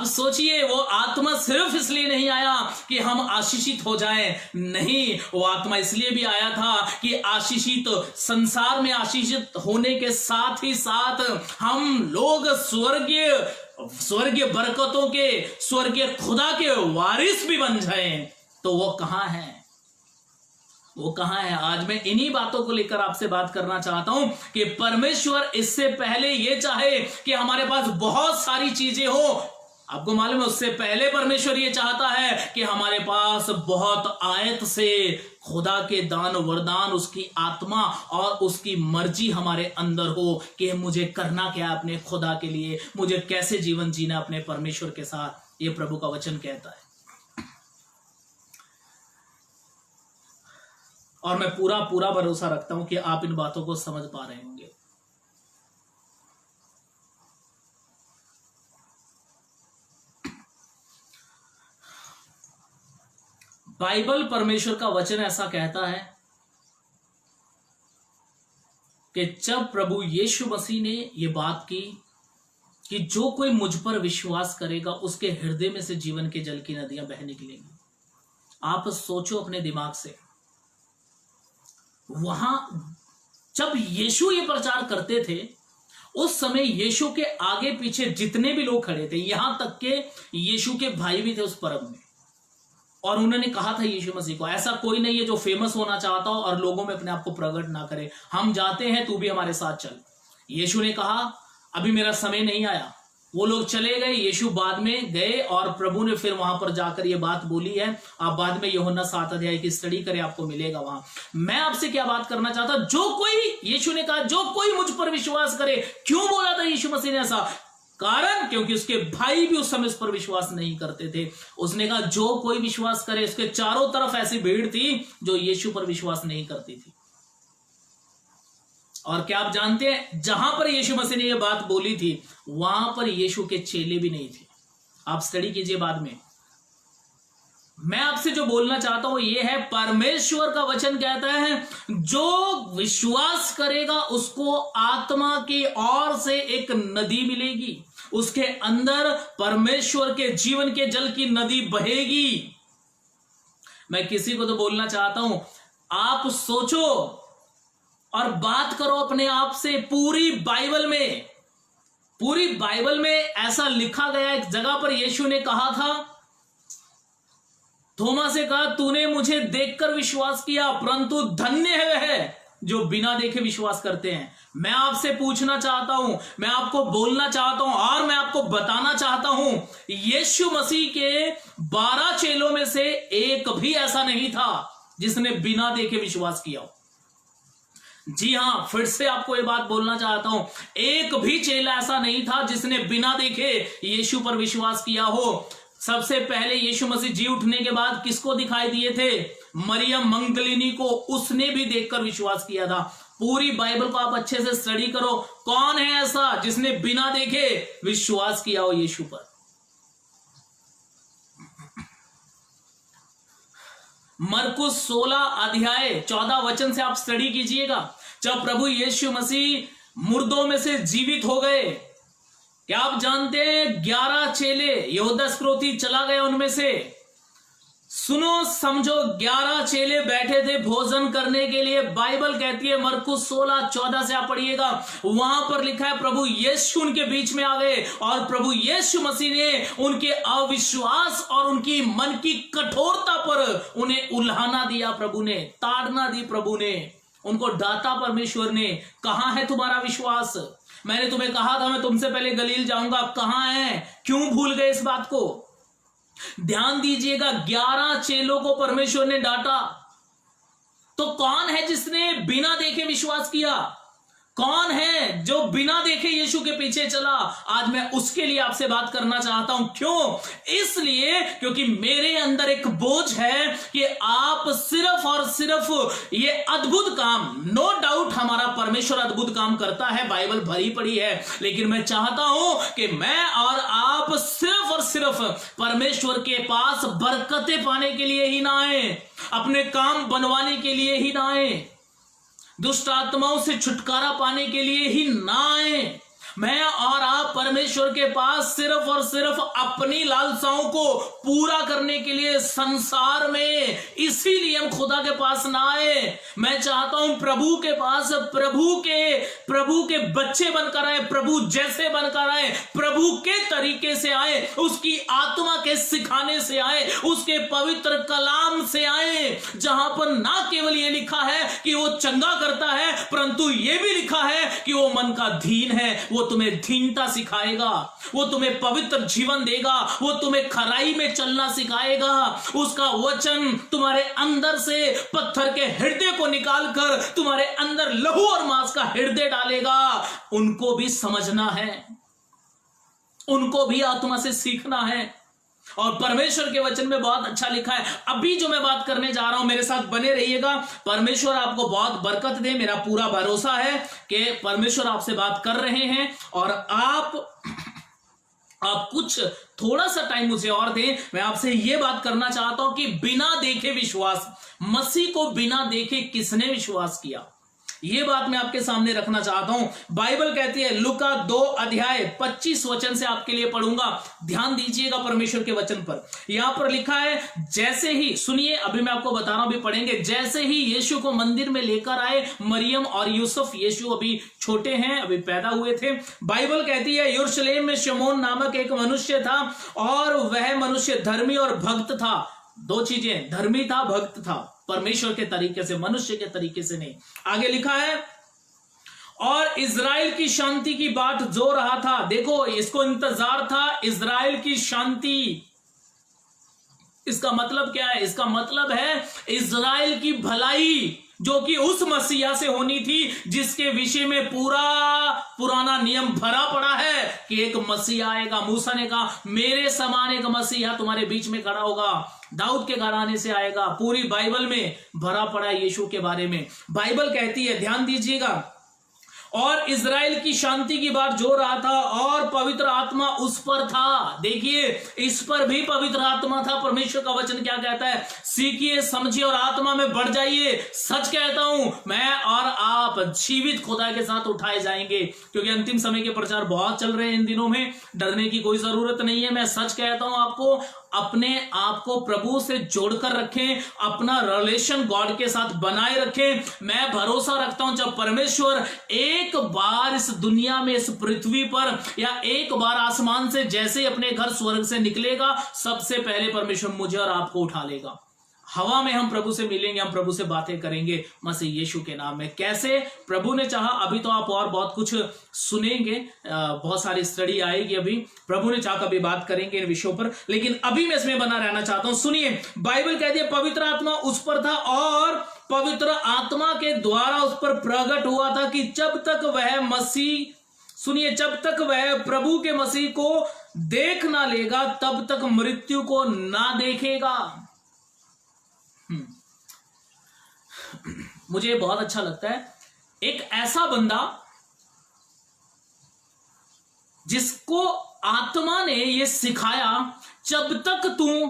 [SPEAKER 1] सोचिए वो आत्मा सिर्फ इसलिए नहीं आया कि हम आशीषित हो जाएं, नहीं, वो आत्मा इसलिए भी आया था कि आशीषित संसार में आशीषित होने के साथ ही साथ हम लोग स्वर्गीय बरकतों के, स्वर्गीय खुदा के वारिस भी बन जाएं। तो वो कहां है? वो कहां है? आज मैं इन्हीं बातों को लेकर आपसे बात करना चाहता हूं कि परमेश्वर इससे पहले ये चाहे कि हमारे पास बहुत सारी चीजें हो। आपको मालूम है, उससे पहले परमेश्वर ये चाहता है कि हमारे पास बहुत आयत से खुदा के दान वरदान, उसकी आत्मा और उसकी मर्जी हमारे अंदर हो कि मुझे करना क्या है अपने खुदा के लिए, मुझे कैसे जीवन जीना अपने परमेश्वर के साथ। ये प्रभु का वचन कहता है, और मैं पूरा भरोसा रखता हूं कि आप इन बातों को समझ पा रहे होंगे। बाइबल, परमेश्वर का वचन ऐसा कहता है कि जब प्रभु यीशु मसीह ने यह बात की कि जो कोई मुझ पर विश्वास करेगा उसके हृदय में से जीवन के जल की नदियां बह निकलेंगी। आप सोचो अपने दिमाग से, वहां जब यीशु ये प्रचार करते थे उस समय यीशु के आगे पीछे जितने भी लोग खड़े थे, यहां तक के यीशु के भाई भी थे उस पर्व में, और उन्होंने कहा था यीशु मसीह को, ऐसा कोई नहीं है जो फेमस होना चाहता हो और लोगों में अपने आप को प्रकट ना करे, हम जाते हैं, तू भी हमारे साथ चल। यीशु ने कहा अभी मेरा समय नहीं आया। वो लोग चले गए, यीशु बाद में गए और प्रभु ने फिर वहां पर जाकर ये बात बोली है। आप बाद में यूहन्ना 7 अध्याय की स्टडी करें, आपको मिलेगा वहां। मैं आपसे क्या बात करना चाहता, जो कोई, यीशु ने कहा जो कोई मुझ पर विश्वास करे। क्यों बोला था यीशु मसीह ने ऐसा? कारण क्योंकि उसके भाई भी उस समय उस पर विश्वास नहीं करते थे। उसने कहा जो कोई विश्वास करे। उसके चारों तरफ ऐसी भीड़ थी जो यीशु पर विश्वास नहीं करती थी। और क्या आप जानते हैं, जहां पर यीशु मसीह ने यह बात बोली थी वहां पर यीशु के चेले भी नहीं थे। आप स्टडी कीजिए बाद में। मैं आपसे जो बोलना चाहता हूं यह है, परमेश्वर का वचन कहता है जो विश्वास करेगा उसको आत्मा की ओर से एक नदी मिलेगी, उसके अंदर परमेश्वर के जीवन के जल की नदी बहेगी। मैं किसी को तो बोलना चाहता हूं, आप सोचो और बात करो अपने आप से। पूरी बाइबल में ऐसा लिखा गया, एक जगह पर यीशु ने कहा था, थोमा से कहा तूने मुझे देखकर विश्वास किया, परंतु धन्य है वह जो बिना देखे विश्वास करते हैं। मैं आपसे पूछना चाहता हूं, मैं आपको बोलना चाहता हूं और मैं आपको बताना चाहता हूं, यीशु मसीह के 12 चेलों में से एक भी ऐसा नहीं था जिसने बिना देखे विश्वास किया हो। जी हां, फिर से आपको ये बात बोलना चाहता हूं, एक भी चेला ऐसा नहीं था जिसने बिना देखे यीशु पर विश्वास किया हो। सबसे पहले यीशु मसीह जी उठने के बाद किसको दिखाई दिए थे? मरियम मंगलिनी को। उसने भी देखकर विश्वास किया था। पूरी बाइबल को आप अच्छे से स्टडी करो, कौन है ऐसा जिसने बिना देखे विश्वास किया हो यीशु पर? मरकुस 16 अध्याय 14 वचन से आप स्टडी कीजिएगा। जब प्रभु यीशु मसीह मुर्दों में से जीवित हो गए, क्या आप जानते हैं 11 चेले, यहूदा इस्करियोती चला गया उनमें से। सुनो समझो, 11 चेले बैठे थे भोजन करने के लिए। बाइबल कहती है, मरकुस 16:14 से आप पढ़िएगा, वहां पर लिखा है प्रभु यीशु उनके बीच में आ गए और प्रभु यीशु मसीह ने उनके अविश्वास और उनकी मन की कठोरता पर उन्हें उल्हाना दिया। प्रभु ने ताड़ना दी, प्रभु ने उनको डांटा। परमेश्वर ने, कहां है तुम्हारा विश्वास? मैंने तुम्हें कहा था मैं तुमसे पहले गलील जाऊंगा, कहां है? क्यों भूल गए इस बात को? ध्यान दीजिएगा, 11 चेलों को परमेश्वर ने डांटा। तो कौन है जिसने बिना देखे विश्वास किया? कौन है जो बिना देखे यीशु के पीछे चला? आज मैं उसके लिए आपसे बात करना चाहता हूं। क्यों? इसलिए क्योंकि मेरे अंदर एक बोझ है कि आप सिर्फ और सिर्फ ये अद्भुत काम, नो डाउट हमारा परमेश्वर अद्भुत काम करता है, बाइबल भरी पड़ी है, लेकिन मैं चाहता हूं कि मैं और आप सिर्फ और सिर्फ परमेश्वर के पास बरकतें पाने के लिए ही ना आए, अपने काम बनवाने के लिए ही ना आए, दुष्ट आत्माओं से छुटकारा पाने के लिए ही ना आए। मैं और आप परमेश्वर के पास सिर्फ और सिर्फ अपनी लालसाओं को पूरा करने के लिए संसार में, इसीलिए हम खुदा के पास ना आए। मैं चाहता हूं प्रभु के पास प्रभु के बच्चे बनकर आए, प्रभु जैसे बनकर आए, प्रभु के तरीके से आए, उसकी आत्मा के सिखाने से आए, उसके पवित्र कलाम से आए, जहां पर ना केवल ये लिखा है कि वो चंगा करता है, परंतु ये भी लिखा है कि वो मन का दीन है। वो तुम्हें दीनता सिखाएगा, वो तुम्हें पवित्र जीवन देगा, वो तुम्हें खराई में चलना सिखाएगा। उसका वचन तुम्हारे अंदर से पत्थर के हृदय को निकालकर तुम्हारे अंदर लहू और मांस का हृदय डालेगा। उनको भी समझना है, उनको भी आत्मा से सीखना है। और परमेश्वर के वचन में बहुत अच्छा लिखा है। अभी जो मैं बात करने जा रहा हूं, मेरे साथ बने रहिएगा। परमेश्वर आपको बहुत बरकत दे, मेरा पूरा भरोसा है कि परमेश्वर आपसे बात कर रहे हैं। और आप कुछ थोड़ा सा टाइम मुझे और दें। मैं आपसे यह बात करना चाहता हूं कि बिना देखे विश्वास, मसीह को बिना देखे किसने विश्वास किया? ये बात मैं आपके सामने रखना चाहता हूं। बाइबल कहती है, लूका 2 अध्याय 25 वचन से आपके लिए पढ़ूंगा, ध्यान दीजिएगा परमेश्वर के वचन पर। यहां पर लिखा है, जैसे ही, सुनिए अभी मैं आपको बता रहा हूं, अभी पढ़ेंगे। जैसे ही यीशु को मंदिर में लेकर आए मरियम और यूसुफ, यीशु अभी छोटे हैं, अभी पैदा हुए थे। बाइबल कहती है, यरूशलेम में शमौन नामक एक मनुष्य था और वह मनुष्य धर्मी और भक्त था। दो चीजें, धर्मी था, भक्त था, परमेश्वर के तरीके से, मनुष्य के तरीके से नहीं। आगे लिखा है, और इज़राइल की शांति की बाट जो रहा था। देखो, इसको इंतजार था इज़राइल की शांति। इसका मतलब क्या है? इसका मतलब है इज़राइल की भलाई, जो कि उस मसीहा से होनी थी जिसके विषय में पूरा पुराना नियम भरा पड़ा है कि एक मसीहा आएगा। मूसा ने कहा, मेरे समान एक मसीहा तुम्हारे बीच में खड़ा होगा, दाऊद के घराने से आएगा। पूरी बाइबल में भरा पड़ा है यीशु के बारे में। बाइबल कहती है, ध्यान दीजिएगा, और इज़राइल की शांति की बात जो रहा था और पवित्र आत्मा उस पर था। देखिए, इस पर भी पवित्र आत्मा था। परमेश्वर का वचन क्या कहता है? सीखिए, समझिए और आत्मा में बढ़ जाइए। सच कहता हूं, मैं और आप जीवित खुदा के साथ उठाए जाएंगे, क्योंकि अंतिम समय के प्रचार बहुत चल रहे हैं इन दिनों में। डरने की कोई जरूरत नहीं है। मैं सच कहता हूं आपको, अपने आप को प्रभु से जोड़कर रखें, अपना रिलेशन गॉड के साथ बनाए रखें। मैं भरोसा रखता हूं, जब परमेश्वर एक बार इस दुनिया में, इस पृथ्वी पर, या एक बार आसमान से जैसे अपने घर स्वर्ग से निकलेगा, सबसे पहले परमेश्वर मुझे और आपको उठा लेगा। हवा में हम प्रभु से मिलेंगे, हम प्रभु से बातें करेंगे मसीह यीशु के नाम में। कैसे? प्रभु ने चाहा। अभी तो आप और बहुत कुछ सुनेंगे, बहुत सारी स्टडी आएगी अभी। प्रभु ने चाहा कभी बात करेंगे इन विषयों पर, लेकिन अभी मैं इसमें बना रहना चाहता हूं। सुनिए, बाइबल कहती है, पवित्र आत्मा उस पर था और पवित्र आत्मा के द्वारा उस पर प्रकट हुआ था कि जब तक वह मसीह, सुनिए, जब तक वह प्रभु के मसीह को देख ना लेगा, तब तक मृत्यु को ना देखेगा। मुझे बहुत अच्छा लगता है, एक ऐसा बंदा जिसको आत्मा ने यह सिखाया, जब तक तू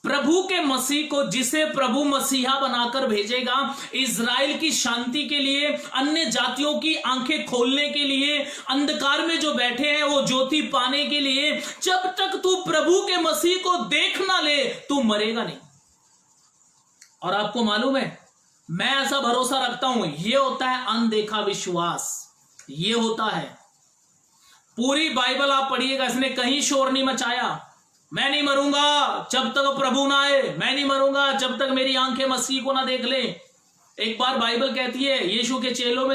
[SPEAKER 1] प्रभु के मसीह को, जिसे प्रभु मसीहा बनाकर भेजेगा, इज़राइल की शांति के लिए, अन्य जातियों की आंखें खोलने के लिए, अंधकार में जो बैठे हैं वो ज्योति पाने के लिए, जब तक तू प्रभु के मसीह को देख ना ले, तू मरेगा नहीं। और आपको मालूम है, मैं ऐसा भरोसा रखता हूं, यह होता है अनदेखा विश्वास। यह होता है, पूरी बाइबल आप पढ़िएगा, इसने कहीं शोर नहीं मचाया। मैं नहीं मरूंगा जब तक प्रभु ना आए, मैं नहीं मरूंगा जब तक मेरी आंखें मसीह को ना देख ले। एक बार बाइबल कहती है, यीशु के चेलों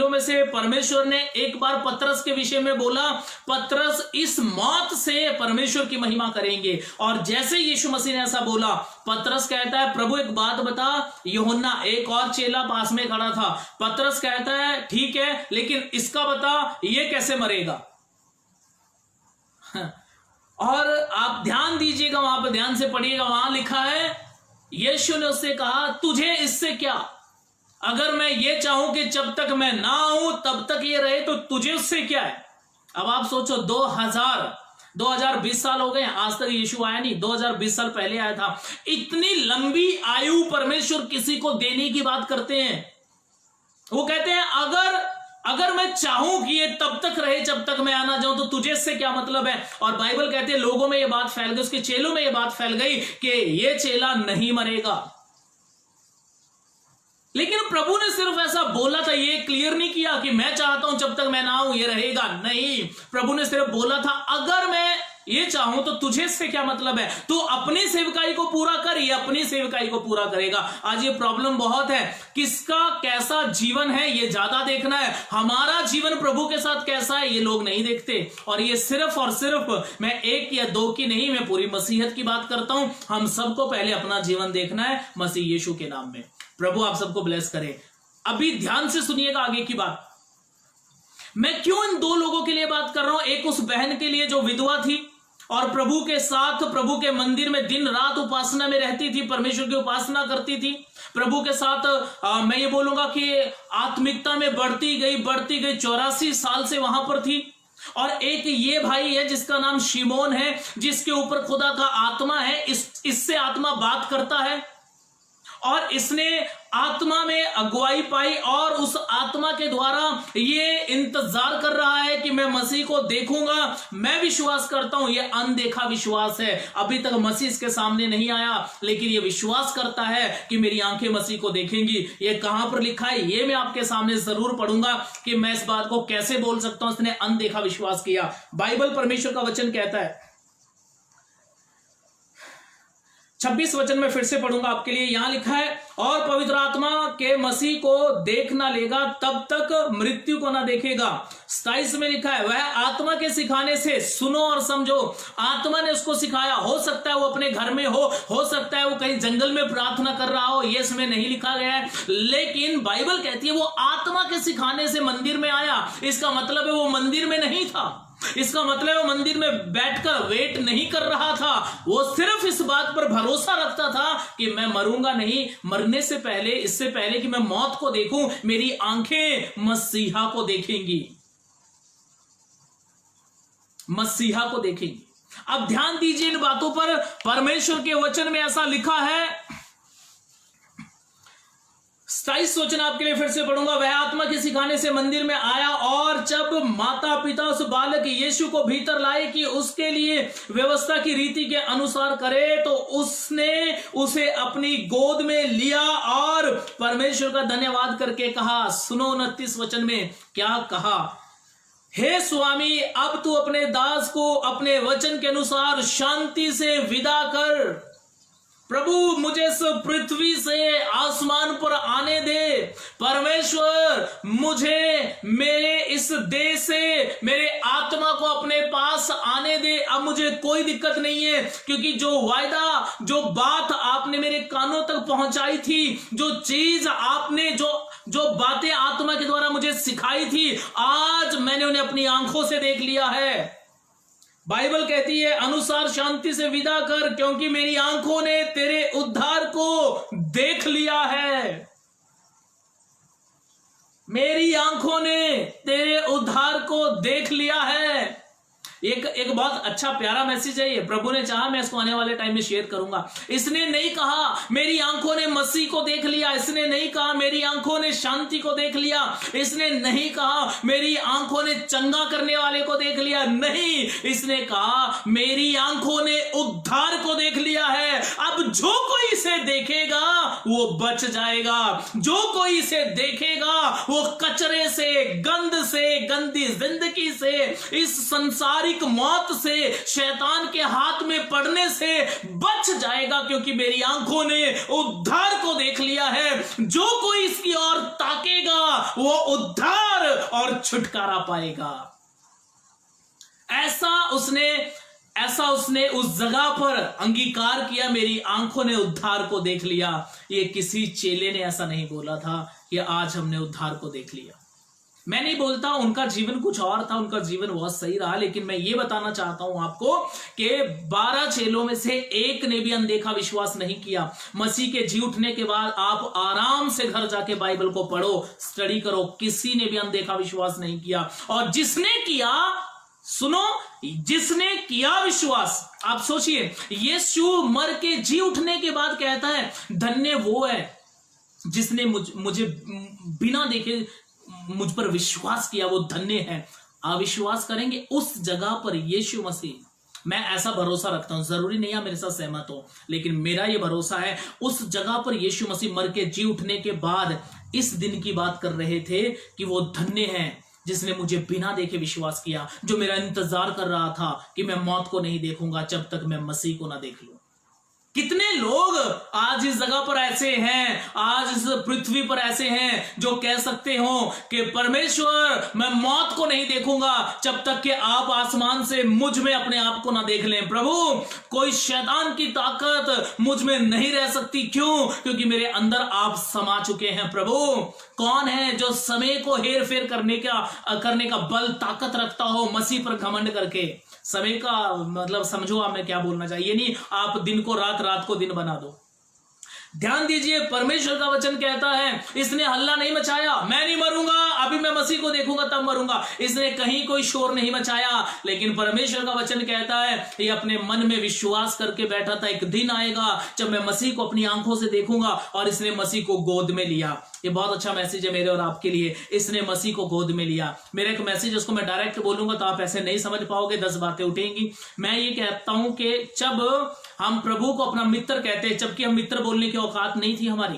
[SPEAKER 1] में से परमेश्वर ने एक बार पतरस के विषय में बोला, पतरस इस मौत से परमेश्वर की महिमा करेंगे। और जैसे यीशु मसीह ने ऐसा बोला, पतरस कहता है, प्रभु एक बात बता। यूहन्ना, एक और चेला पास में खड़ा था। पतरस कहता है, ठीक है, लेकिन इसका बता, ये कैसे मरेगा? और आप ध्यान दीजिएगा, वहां पर ध्यान से पढ़िएगा, वहां लिखा है, यीशु ने उससे कहा, तुझे इससे क्या? अगर मैं ये चाहूं कि जब तक मैं ना आऊं तब तक ये रहे, तो तुझे उससे क्या है? अब आप सोचो, 2020 साल हो गए, आज तक यीशु आया नहीं। 2020 साल पहले आया था। इतनी लंबी आयु परमेश्वर किसी को देने की बात करते हैं। वो कहते हैं, अगर मैं चाहूं कि ये तब तक रहे जब तक मैं आना जाऊं, तो तुझे इससे क्या मतलब है? और बाइबल कहते हैं, लोगों में ये बात फैल गई, उसके चेलों में ये बात फैल गई कि ये चेला नहीं मरेगा। लेकिन प्रभु ने सिर्फ ऐसा बोला था, ये क्लियर नहीं किया कि मैं चाहता हूं जब तक मैं ना आऊं ये रहेगा। नहीं, प्रभु ने सिर्फ बोला था, अगर मैं ये चाहूं तो तुझे इससे क्या मतलब है? तू अपनी सेवकाई को पूरा कर, ये अपनी सेवकाई को पूरा करेगा। आज ये प्रॉब्लम बहुत है, किसका कैसा जीवन है ये ज्यादा देखना है। हमारा जीवन प्रभु के साथ कैसा है ये लोग नहीं देखते। और ये सिर्फ और सिर्फ, मैं एक या दो की नहीं, मैं पूरी मसीहत की बात करता हूं। हम सबको पहले अपना जीवन देखना है मसीह यीशु के नाम में। प्रभु आप सबको ब्लेस करे। अभी ध्यान से सुनिएगा आगे की बात। मैं क्यों इन दो लोगों के लिए बात कर रहा हूं? एक उस बहन के लिए जो विधवा थी और प्रभु के साथ, प्रभु के मंदिर में दिन रात उपासना में रहती थी, परमेश्वर की उपासना करती थी। प्रभु के साथ मैं ये बोलूंगा कि आत्मिकता में बढ़ती गई 84 साल से वहां पर थी। और एक ये भाई है जिसका नाम शिमोन है, जिसके ऊपर खुदा का आत्मा है, इससे आत्मा बात करता है। और इसने आत्मा में अगुवाई पाई और उस आत्मा के द्वारा ये इंतजार कर रहा है कि मैं मसीह को देखूंगा। मैं विश्वास करता हूं, ये अनदेखा विश्वास है। अभी तक मसीह इसके सामने नहीं आया, लेकिन ये विश्वास करता है कि मेरी आंखें मसीह को देखेंगी। ये कहां पर लिखा है ये मैं आपके सामने जरूर पढ़ूंगा कि मैं इस बात को कैसे बोल सकता हूं। इसने अनदेखा विश्वास किया। बाइबल परमेश्वर का वचन कहता है, 26 वचन में फिर से पढ़ूंगा आपके लिए। यहां लिखा है, और पवित्र आत्मा के मसीह को देख ना लेगा तब तक मृत्यु को ना देखेगा। 27 में लिखा है, वह आत्मा के सिखाने से सुनो और समझो। आत्मा ने उसको सिखाया। हो सकता है वो अपने घर में हो सकता है वो कहीं जंगल में प्रार्थना कर रहा हो, ये इसमें नहीं लिखा गया है, लेकिन बाइबल कहती है वो आत्मा के सिखाने से मंदिर में आया। इसका मतलब है वो मंदिर में नहीं था। इसका मतलब वो मंदिर में बैठकर वेट नहीं कर रहा था। वो सिर्फ इस बात पर भरोसा रखता था कि मैं मरूंगा नहीं। मरने से पहले, इससे पहले कि मैं मौत को देखूं, मेरी आंखें मसीहा को देखेंगी, मसीहा को देखेंगी। अब ध्यान दीजिए इन बातों पर। परमेश्वर के वचन में ऐसा लिखा है, 27 वचन आपके लिए फिर से पढ़ूंगा। वह आत्मा के सिखाने से मंदिर में आया, और जब माता पिता उस बालक यीशु को भीतर लाए कि उसके लिए व्यवस्था की रीति के अनुसार करे, तो उसने उसे अपनी गोद में लिया और परमेश्वर का धन्यवाद करके कहा। सुनो 29 वचन में क्या कहा, हे स्वामी, अब तू अपने दास को अपने वचन के अनुसार शांति से विदा कर। प्रभु, मुझे इस पृथ्वी से आसमान पर आने दे। परमेश्वर, मुझे मेरे इस देश से मेरे आत्मा को अपने पास आने दे। अब मुझे कोई दिक्कत नहीं है, क्योंकि जो वायदा, जो बात आपने मेरे कानों तक पहुंचाई थी, जो चीज आपने, जो बातें आत्मा के द्वारा मुझे सिखाई थी, आज मैंने उन्हें अपनी आंखों से देख लिया है। बाइबल कहती है, अनुसार शांति से विदा कर, क्योंकि मेरी आंखों ने तेरे उद्धार को देख लिया है। मेरी आंखों ने तेरे उद्धार को देख लिया है। एक बहुत अच्छा प्यारा मैसेज है ये। प्रभु ने चाहा मैं इसको आने वाले टाइम में शेयर करूंगा। इसने नहीं कहा मेरी आंखों ने मसीह को देख लिया, इसने नहीं कहा मेरी आंखों ने शांति को देख लिया, इसने नहीं कहा मेरी आंखों ने चंगा करने वाले को देख लिया, नहीं, इसने कहा मेरी आंखों ने उद्धार को देख लिया है। अब जो कोई इसे देखेगा वो बच जाएगा। जो कोई इसे देखेगा वो कचरे से, गंद से, गंदी जिंदगी से, इस संसारिक मौत से, शैतान के हाथ में पड़ने से बच जाएगा, क्योंकि मेरी आंखों ने उद्धार को देख लिया है। जो कोई इसकी ओर ताकेगा वो उद्धार और छुटकारा पाएगा। ऐसा उसने उस जगह पर अंगीकार किया, मेरी आंखों ने उद्धार को देख लिया। ये किसी चेले ने ऐसा नहीं बोला था कि आज हमने उद्धार को देख लिया। मैं नहीं बोलता, उनका जीवन कुछ और था, उनका जीवन बहुत सही रहा, लेकिन मैं ये बताना चाहता हूं आपको कि 12 चेलों में से एक ने भी अनदेखा विश्वास नहीं किया। मसीह के जी उठने के बाद आप आराम से घर जाके बाइबल को पढ़ो, स्टडी करो, किसी ने भी अनदेखा विश्वास नहीं किया। और जिसने किया, सुनो, जिसने किया विश्वास, आप सोचिए, यीशु मर के जी उठने के बाद कहता है, धन्य वो है जिसने मुझे बिना देखे मुझ पर विश्वास किया, वो धन्य है। अविश्वास करेंगे उस जगह पर यीशु मसीह, मैं ऐसा भरोसा रखता हूं, जरूरी नहीं है मेरे साथ सहमत हो, लेकिन मेरा ये भरोसा है, उस जगह पर यीशु मसीह मर के जी उठने के बाद इस दिन की बात कर रहे थे कि वो धन्य है जिसने मुझे बिना देखे विश्वास किया, जो मेरा इंतजार कर रहा था कि मैं मौत को नहीं देखूंगा जब तक मैं मसीह को ना देख लूं। कितने लोग आज इस जगह पर ऐसे हैं, आज इस पृथ्वी पर ऐसे हैं जो कह सकते हो कि परमेश्वर, मैं मौत को नहीं देखूंगा जब तक कि आप आसमान से मुझ में अपने आप को ना देख लें। प्रभु, कोई शैतान की ताकत मुझ में नहीं रह सकती। क्यों? क्योंकि मेरे अंदर आप समा चुके हैं। प्रभु, कौन है जो समय को हेर फेर करने का बल, ताकत रखता हो मसीह पर घमंड करके? समय का मतलब समझो आप मैं क्या बोलना चाहिए, नहीं आप दिन को रात, रात को दिन बना दो। ध्यान दीजिए, परमेश्वर का वचन कहता है इसने हल्ला नहीं मचाया, मैं नहीं मरूंगा, अभी मैं मसीह को देखूंगा तब मरूंगा। इसने कहीं कोई शोर नहीं मचाया, लेकिन परमेश्वर का वचन कहता है ये अपने मन में विश्वास करके बैठा था, एक दिन आएगा जब मैं मसीह को अपनी आंखों से देखूंगा, और इसने मसीह को गोद में लिया। ये बहुत अच्छा मैसेज है मेरे और आपके लिए, इसने मसीह को गोद में लिया। मेरा एक मैसेज उसको मैं डायरेक्ट बोलूंगा तो आप ऐसे नहीं समझ पाओगे, 10 बातें उठेंगी। मैं ये कहता हूं कि जब हम प्रभु को अपना मित्र कहते हैं, जबकि हम मित्र बोलने की औकात नहीं थी हमारी,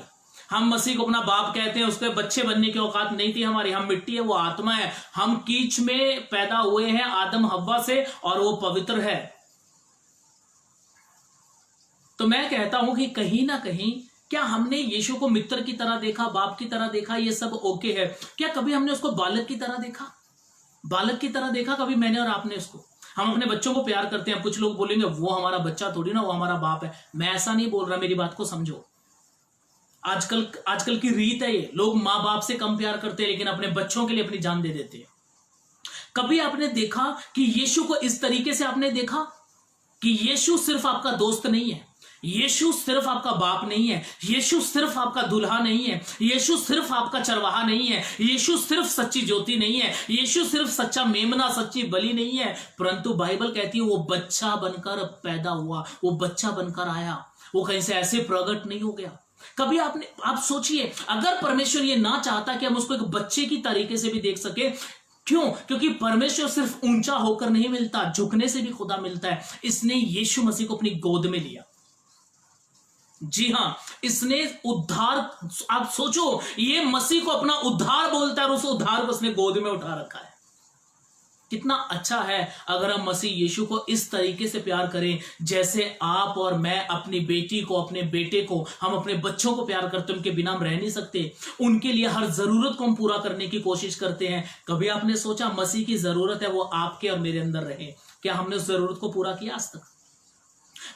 [SPEAKER 1] हम मसीह को अपना बाप कहते हैं, उसके बच्चे बनने की औकात नहीं थी हमारी, हम मिट्टी है वो आत्मा है, हम कीच में पैदा हुए हैं आदम हव्वा से, और वो पवित्र है। तो मैं कहता हूं कि कहीं ना कहीं क्या हमने यीशु को मित्र की तरह देखा, बाप की तरह देखा, ये सब ओके है। क्या कभी हमने उसको बालक की तरह देखा? बालक की तरह देखा कभी मैंने और आपने उसको? हम अपने बच्चों को प्यार करते हैं, कुछ लोग बोलेंगे वो हमारा बच्चा थोड़ी ना, वो हमारा बाप है। मैं ऐसा नहीं बोल रहा, मेरी बात को समझो। आजकल की रीत है ये, लोग माँ बाप से कम प्यार करते हैं लेकिन अपने बच्चों के लिए अपनी जान दे देते हैं। कभी आपने देखा कि यीशु को इस तरीके से आपने देखा कि यीशु सिर्फ आपका दोस्त नहीं है, यीशु सिर्फ आपका बाप नहीं है, यीशु सिर्फ आपका दुल्हा नहीं है, यीशु सिर्फ आपका चरवाहा नहीं है, यीशु सिर्फ सच्ची ज्योति नहीं है, यीशु सिर्फ सच्चा मेमना, सच्ची बलि नहीं है, परंतु बाइबल कहती है वो बच्चा बनकर पैदा हुआ, वो बच्चा बनकर आया, वो कहीं से ऐसे प्रकट नहीं हो गया। कभी आप सोचिए, अगर परमेश्वर ये ना चाहता कि हम उसको एक बच्चे की तरीके से भी देख सके, क्यों? क्योंकि परमेश्वर सिर्फ ऊंचा होकर नहीं मिलता, झुकने से भी खुदा मिलता है। इसने यीशु मसीह को अपनी गोद में लिया। जी हां, इसने उद्धार, आप सोचो, ये मसीह को अपना उद्धार बोलता है और उस उद्धार को उसने गोद में उठा रखा है। कितना अच्छा है अगर हम मसीह यीशु को इस तरीके से प्यार करें जैसे आप और मैं अपनी बेटी को, अपने बेटे को, हम अपने बच्चों को प्यार करते हैं। उनके बिना हम रह नहीं सकते, उनके लिए हर जरूरत को हम पूरा करने की कोशिश करते हैं। कभी आपने सोचा मसीह की जरूरत है वो आपके और मेरे अंदर रहे? क्या हमने उस जरूरत को पूरा किया आज तक?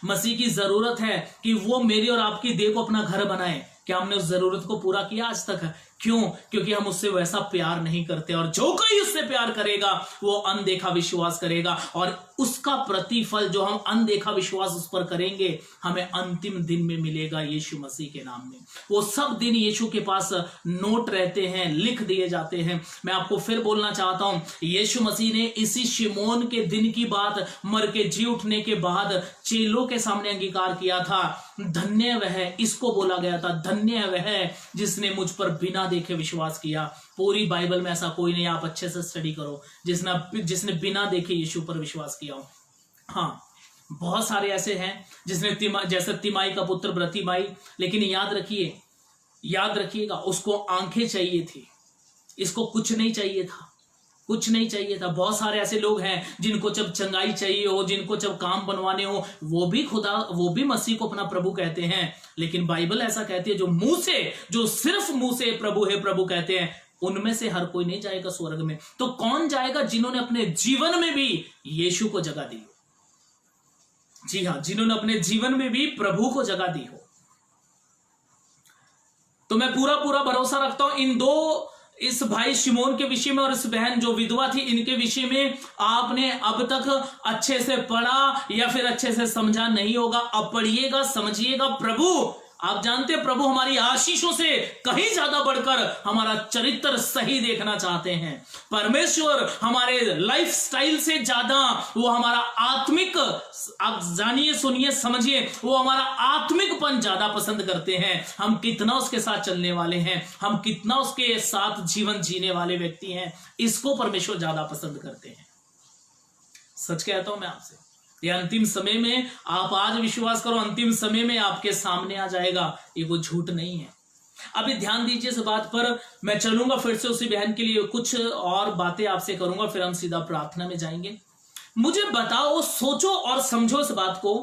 [SPEAKER 1] मसीह की जरूरत है कि वो मेरी और आपकी देह को अपना घर बनाए, क्या हमने उस जरूरत को पूरा किया आज तक? क्यों? क्योंकि हम उससे वैसा प्यार नहीं करते, और जो कोई उससे प्यार करेगा वो अनदेखा विश्वास करेगा, और उसका प्रतिफल जो हम अनदेखा विश्वास उस पर करेंगे हमें अंतिम दिन में मिलेगा यीशु मसीह के नाम में। वो सब दिन यीशु के पास नोट रहते हैं, लिख दिए जाते हैं। मैं आपको फिर बोलना चाहता हूं, यीशु मसीह ने इसी शिमोन के दिन की बात मर के जी उठने के बाद चेलों के सामने अंगीकार किया था। धन्य वह, इसको बोला गया था, धन्य वह जिसने मुझ पर बिना देखे विश्वास किया। पूरी बाइबल में ऐसा कोई नहीं, आप अच्छे से स्टडी करो, जिसने बिना देखे यीशु पर विश्वास किया हो। हाँ, बहुत सारे ऐसे हैं जिसने जैसे तिमाई का पुत्र ब्रतिमाई, लेकिन याद रखिएगा उसको आंखें चाहिए थी, इसको कुछ नहीं चाहिए था, कुछ नहीं चाहिए था। बहुत सारे ऐसे लोग हैं जिनको जब चंगाई चाहिए हो, जिनको जब काम बनवाने हो, वो भी मसीह को अपना प्रभु कहते हैं। लेकिन बाइबल ऐसा कहती है जो सिर्फ मुंह से प्रभु है प्रभु कहते हैं, उनमें से हर कोई नहीं जाएगा स्वर्ग में। तो कौन जाएगा? जिन्होंने अपने जीवन में भी यीशु को जगह दी हो। जी हां, जिन्होंने अपने जीवन में भी प्रभु को जगह दी हो। तो मैं पूरा भरोसा रखता हूं इस भाई शिमोन के विषय में और इस बहन जो विधवा थी इनके विषय में आपने अब तक अच्छे से पढ़ा या फिर अच्छे से समझा नहीं होगा। अब पढ़िएगा, समझिएगा। प्रभु, आप जानते हैं प्रभु हमारी आशीषों से कहीं ज्यादा बढ़कर हमारा चरित्र सही देखना चाहते हैं। परमेश्वर हमारे लाइफ स्टाइल से ज्यादा वो हमारा आत्मिक, आप जानिए, सुनिए, समझिए, वो हमारा आत्मिकपन ज्यादा पसंद करते हैं। हम कितना उसके साथ चलने वाले हैं, हम कितना उसके साथ जीवन जीने वाले व्यक्ति हैं, इसको परमेश्वर ज्यादा पसंद करते हैं। सच कहता हूं मैं आपसे, ये अंतिम समय में आप आज विश्वास करो, अंतिम समय में आपके सामने आ जाएगा, ये वो झूठ नहीं है। अभी ध्यान दीजिए इस बात पर। मैं चलूंगा फिर से उसी बहन के लिए कुछ और बातें आपसे करूंगा, फिर हम सीधा प्रार्थना में जाएंगे। मुझे बताओ, सोचो और समझो इस बात को।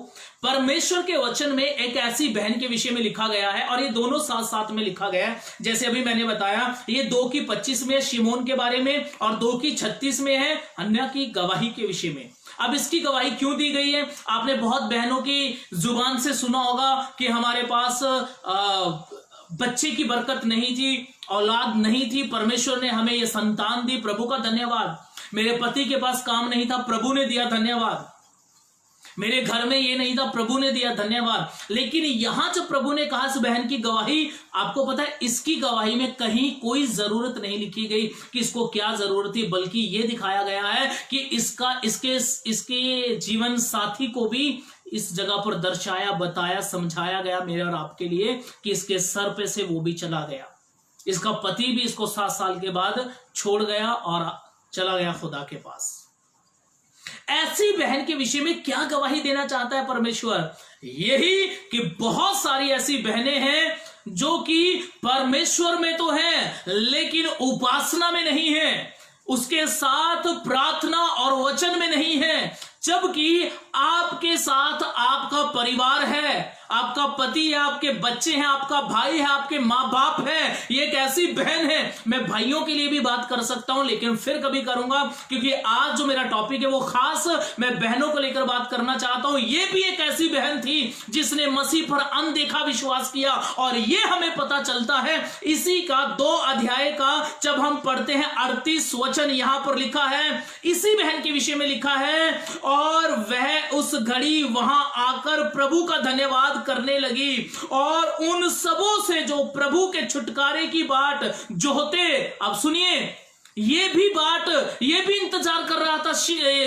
[SPEAKER 1] परमेश्वर के वचन में एक ऐसी बहन के विषय में लिखा गया है, और ये दोनों साथ साथ में लिखा गया है। जैसे अभी मैंने बताया, ये 2:25 में शिमोन के बारे में और 2:36 में है अन्य की गवाही के विषय में। अब इसकी गवाही क्यों दी गई है? आपने बहुत बहनों की जुबान से सुना होगा कि हमारे पास बच्चे की बरकत नहीं थी, औलाद नहीं थी, परमेश्वर ने हमें ये संतान दी, प्रभु का धन्यवाद। मेरे पति के पास काम नहीं था, प्रभु ने दिया, धन्यवाद। मेरे घर में ये नहीं था, प्रभु ने दिया, धन्यवाद। लेकिन यहां जब प्रभु ने कहा इस बहन की गवाही, आपको पता है इसकी गवाही में कहीं कोई जरूरत नहीं लिखी गई कि इसको क्या जरूरत थी, बल्कि यह दिखाया गया है कि इसके जीवन साथी को भी इस जगह पर दर्शाया, बताया, समझाया गया मेरे और आपके लिए कि इसके सर पे से वो भी चला गया। इसका पति भी इसको 7 साल के बाद छोड़ गया और चला गया खुदा के पास। ऐसी बहन के विषय में क्या गवाही देना चाहता है परमेश्वर? यही कि बहुत सारी ऐसी बहनें हैं जो कि परमेश्वर में तो हैं लेकिन उपासना में नहीं है, उसके साथ प्रार्थना और वचन में नहीं है, जबकि आपके साथ आपका परिवार है, आपका पति है, आपके बच्चे हैं, आपका भाई है, आपके माँ बाप है। ये एक ऐसी बहन है, मैं भाइयों के लिए भी बात कर सकता हूं लेकिन फिर कभी करूंगा, क्योंकि आज जो मेरा टॉपिक है वो खास मैं बहनों को लेकर बात करना चाहता हूं। ये भी एक ऐसी बहन थी जिसने मसीह पर अनदेखा विश्वास किया, और ये हमें पता चलता है इसी का 2 अध्याय का जब हम पढ़ते हैं 38 वचन यहां पर लिखा है, इसी बहन के विषय में लिखा है, और वह उस घड़ी वहां आकर प्रभु का धन्यवाद करने लगी और उन सबों से जो प्रभु के छुटकारे की बाट जोहते। अब सुनिए, ये भी इंतजार कर रहा था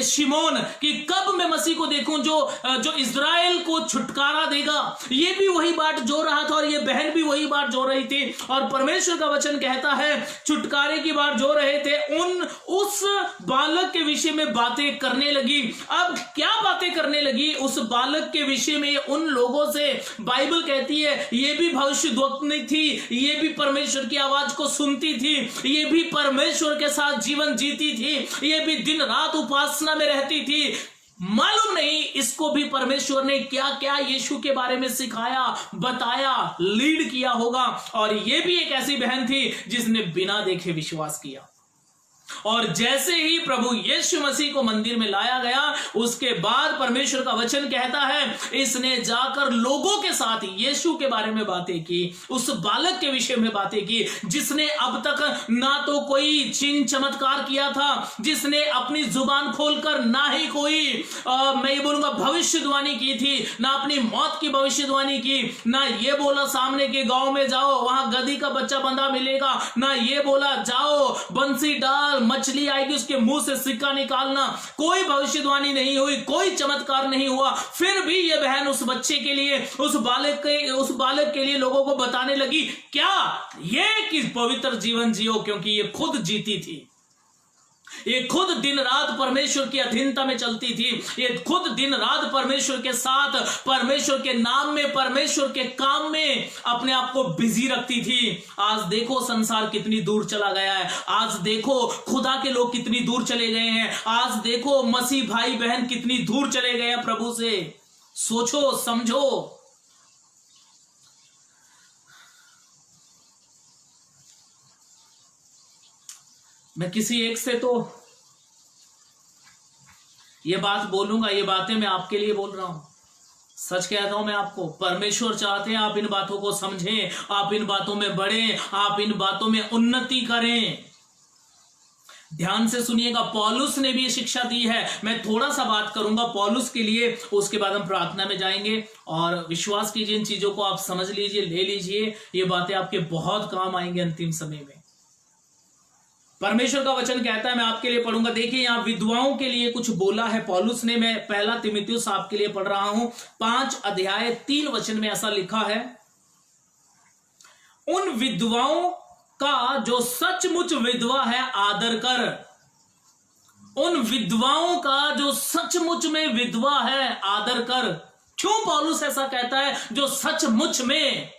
[SPEAKER 1] शिमोन कि कब मैं मसीह को देखूं जो इज़राइल को छुटकारा देगा। ये भी वही बाट जो रहा था और ये बहन भी वही बाट जो रही थी। और परमेश्वर का वचन कहता है छुटकारे की बाट जो रहे थे उस बालक के विषय में बातें करने लगी। अब क्या बातें करने लगी उस बालक के विषय में? उन लोगों से बाइबल कहती है ये भी भविष्यद्वक्ता थी, ये भी परमेश्वर की आवाज को सुनती थी, ये भी परमेश्वर के साथ जीवन जीती थी, ये भी दिन रात उपासना में रहती थी। मालूम नहीं इसको भी परमेश्वर ने क्या क्या यीशु के बारे में सिखाया, बताया, लीड किया होगा। और ये भी एक ऐसी बहन थी जिसने बिना देखे विश्वास किया। और जैसे ही प्रभु यीशु मसीह को मंदिर में लाया गया, उसके बाद परमेश्वर का वचन कहता है इसने जाकर लोगों के साथ यीशु के बारे में बातें की, उस बालक के विषय में बातें की जिसने अब तक ना तो कोई चिन्ह चमत्कार किया था, जिसने अपनी जुबान खोलकर ना ही कोई मैं ये बोलूंगा भविष्यवाणी की थी, ना अपनी मौत की भविष्यवाणी की, ना ये बोला सामने के गांव में जाओ वहां गधी का बच्चा बंधा मिलेगा, ना ये बोला जाओ बंसी डाल मछली आएगी उसके मुंह से सिक्का निकालना। कोई भविष्यवाणी नहीं हुई, कोई चमत्कार नहीं हुआ। फिर भी ये बहन उस बच्चे के लिए, उस बालक के लिए लोगों को बताने लगी क्या? ये कि पवित्र जीवन जियो, क्योंकि ये खुद जीती थी, ये खुद दिन रात परमेश्वर की अधीनता में चलती थी, ये खुद दिन रात परमेश्वर के साथ, परमेश्वर के नाम में, परमेश्वर के काम में अपने आप को बिजी रखती थी। आज देखो संसार कितनी दूर चला गया है, आज देखो खुदा के लोग कितनी दूर चले गए हैं, आज देखो मसीह भाई बहन कितनी दूर चले गए हैं प्रभु से। सोचो, समझो। मैं किसी एक से तो ये बात बोलूंगा, ये बातें मैं आपके लिए बोल रहा हूं। सच कहता हूं मैं आपको, परमेश्वर चाहते हैं आप इन बातों को समझें, आप इन बातों में बढ़ें, आप इन बातों में उन्नति करें। ध्यान से सुनिएगा, पौलुस ने भी ये शिक्षा दी है। मैं थोड़ा सा बात करूंगा पौलुस के लिए, उसके बाद हम प्रार्थना में जाएंगे। और विश्वास कीजिए इन चीजों को आप समझ लीजिए, ले लीजिए, ये बातें आपके बहुत काम आएंगे अंतिम समय में। परमेश्वर का वचन कहता है, मैं आपके लिए पढ़ूंगा। देखिए यहां विधवाओं के लिए कुछ बोला है पौलुस ने। मैं 1 तीमुथियुस आपके लिए पढ़ रहा हूं, 5 अध्याय 3 वचन में ऐसा लिखा है, उन विधवाओं का जो सचमुच विधवा है आदर कर। उन विधवाओं का जो सचमुच में विधवा है आदर कर। क्यों पौलुस ऐसा कहता है? जो सचमुच में,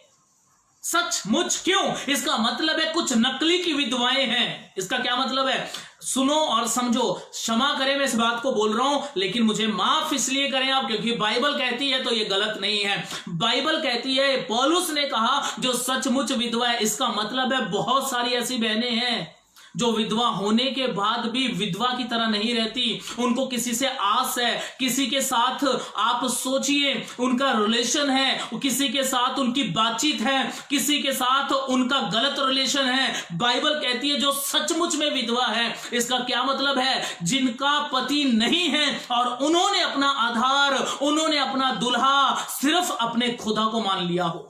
[SPEAKER 1] सचमुच क्यों? इसका मतलब है कुछ नकली की विधवाएं हैं। इसका क्या मतलब है? सुनो और समझो। क्षमा करें मैं इस बात को बोल रहा हूं, लेकिन मुझे माफ इसलिए करें आप, क्योंकि बाइबल कहती है तो ये गलत नहीं है। बाइबल कहती है, पौलुस ने कहा जो सचमुच विधवा है, इसका मतलब है बहुत सारी ऐसी बहनें हैं जो विधवा होने के बाद भी विधवा की तरह नहीं रहती, उनको किसी से आस है, किसी के साथ आप सोचिए उनका रिलेशन है, किसी के साथ उनकी बातचीत है, किसी के साथ उनका गलत रिलेशन है। बाइबल कहती है जो सचमुच में विधवा है, इसका क्या मतलब है? जिनका पति नहीं है और उन्होंने अपना आधार, उन्होंने अपना दुल्हा सिर्फ अपने खुदा को मान लिया हो।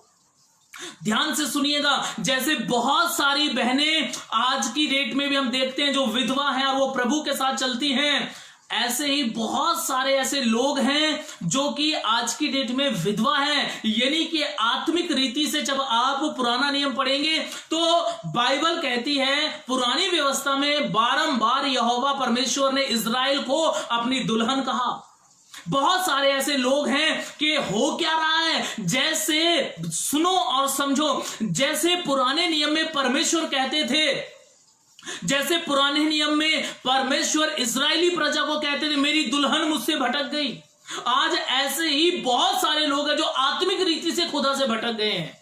[SPEAKER 1] ध्यान से सुनिएगा, जैसे बहुत सारी बहनें आज की डेट में भी हम देखते हैं जो विधवा हैं और वो प्रभु के साथ चलती हैं, ऐसे ही बहुत सारे ऐसे लोग हैं जो कि आज की डेट में विधवा हैं। यानी कि आत्मिक रीति से जब आप पुराना नियम पढ़ेंगे तो बाइबल कहती है पुरानी व्यवस्था में बारंबार यहोवा परमेश्वर ने इज़राइल को अपनी दुल्हन कहा। बहुत सारे ऐसे लोग हैं कि हो क्या रहा है, जैसे सुनो और समझो, जैसे पुराने नियम में परमेश्वर कहते थे, जैसे पुराने नियम में परमेश्वर इजरायली प्रजा को कहते थे मेरी दुल्हन मुझसे भटक गई, आज ऐसे ही बहुत सारे लोग हैं जो आत्मिक रीति से खुदा से भटक गए हैं।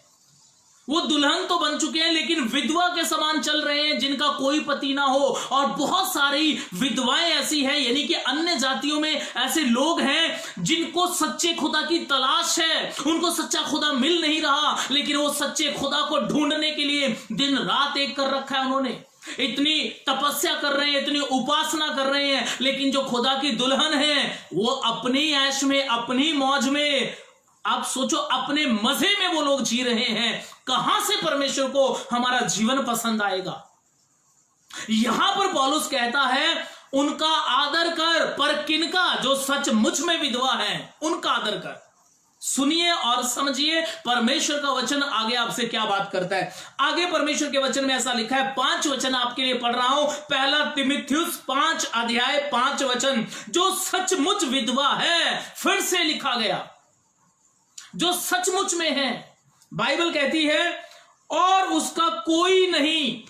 [SPEAKER 1] वो दुल्हन तो बन चुके हैं लेकिन विधवा के समान चल रहे हैं जिनका कोई पति ना हो। और बहुत सारी विधवाएं ऐसी हैं, यानी कि अन्य जातियों में ऐसे लोग हैं जिनको सच्चे खुदा की तलाश है, उनको सच्चा खुदा मिल नहीं रहा, लेकिन वो सच्चे खुदा को ढूंढने के लिए दिन रात एक कर रखा है। उन्होंने इतनी तपस्या कर रहे हैं, इतनी उपासना कर रहे हैं, लेकिन जो खुदा की दुल्हन है वो अपनी ऐश में, अपनी मौज में, आप सोचो अपने मजे में वो लोग जी रहे हैं। कहां से परमेश्वर को हमारा जीवन पसंद आएगा? यहां पर पौलुस कहता है उनका आदर कर, पर किनका? जो सचमुच में विधवा है उनका आदर कर। सुनिए और समझिए परमेश्वर का वचन आगे आपसे क्या बात करता है। आगे परमेश्वर के वचन में ऐसा लिखा है, 5 वचन आपके लिए पढ़ रहा हूं। पहला तिमुथियुस 5 अध्याय 5 वचन, जो सचमुच विधवा है, फिर से लिखा गया, जो सचमुच में है। बाइबल कहती है और उसका कोई नहीं,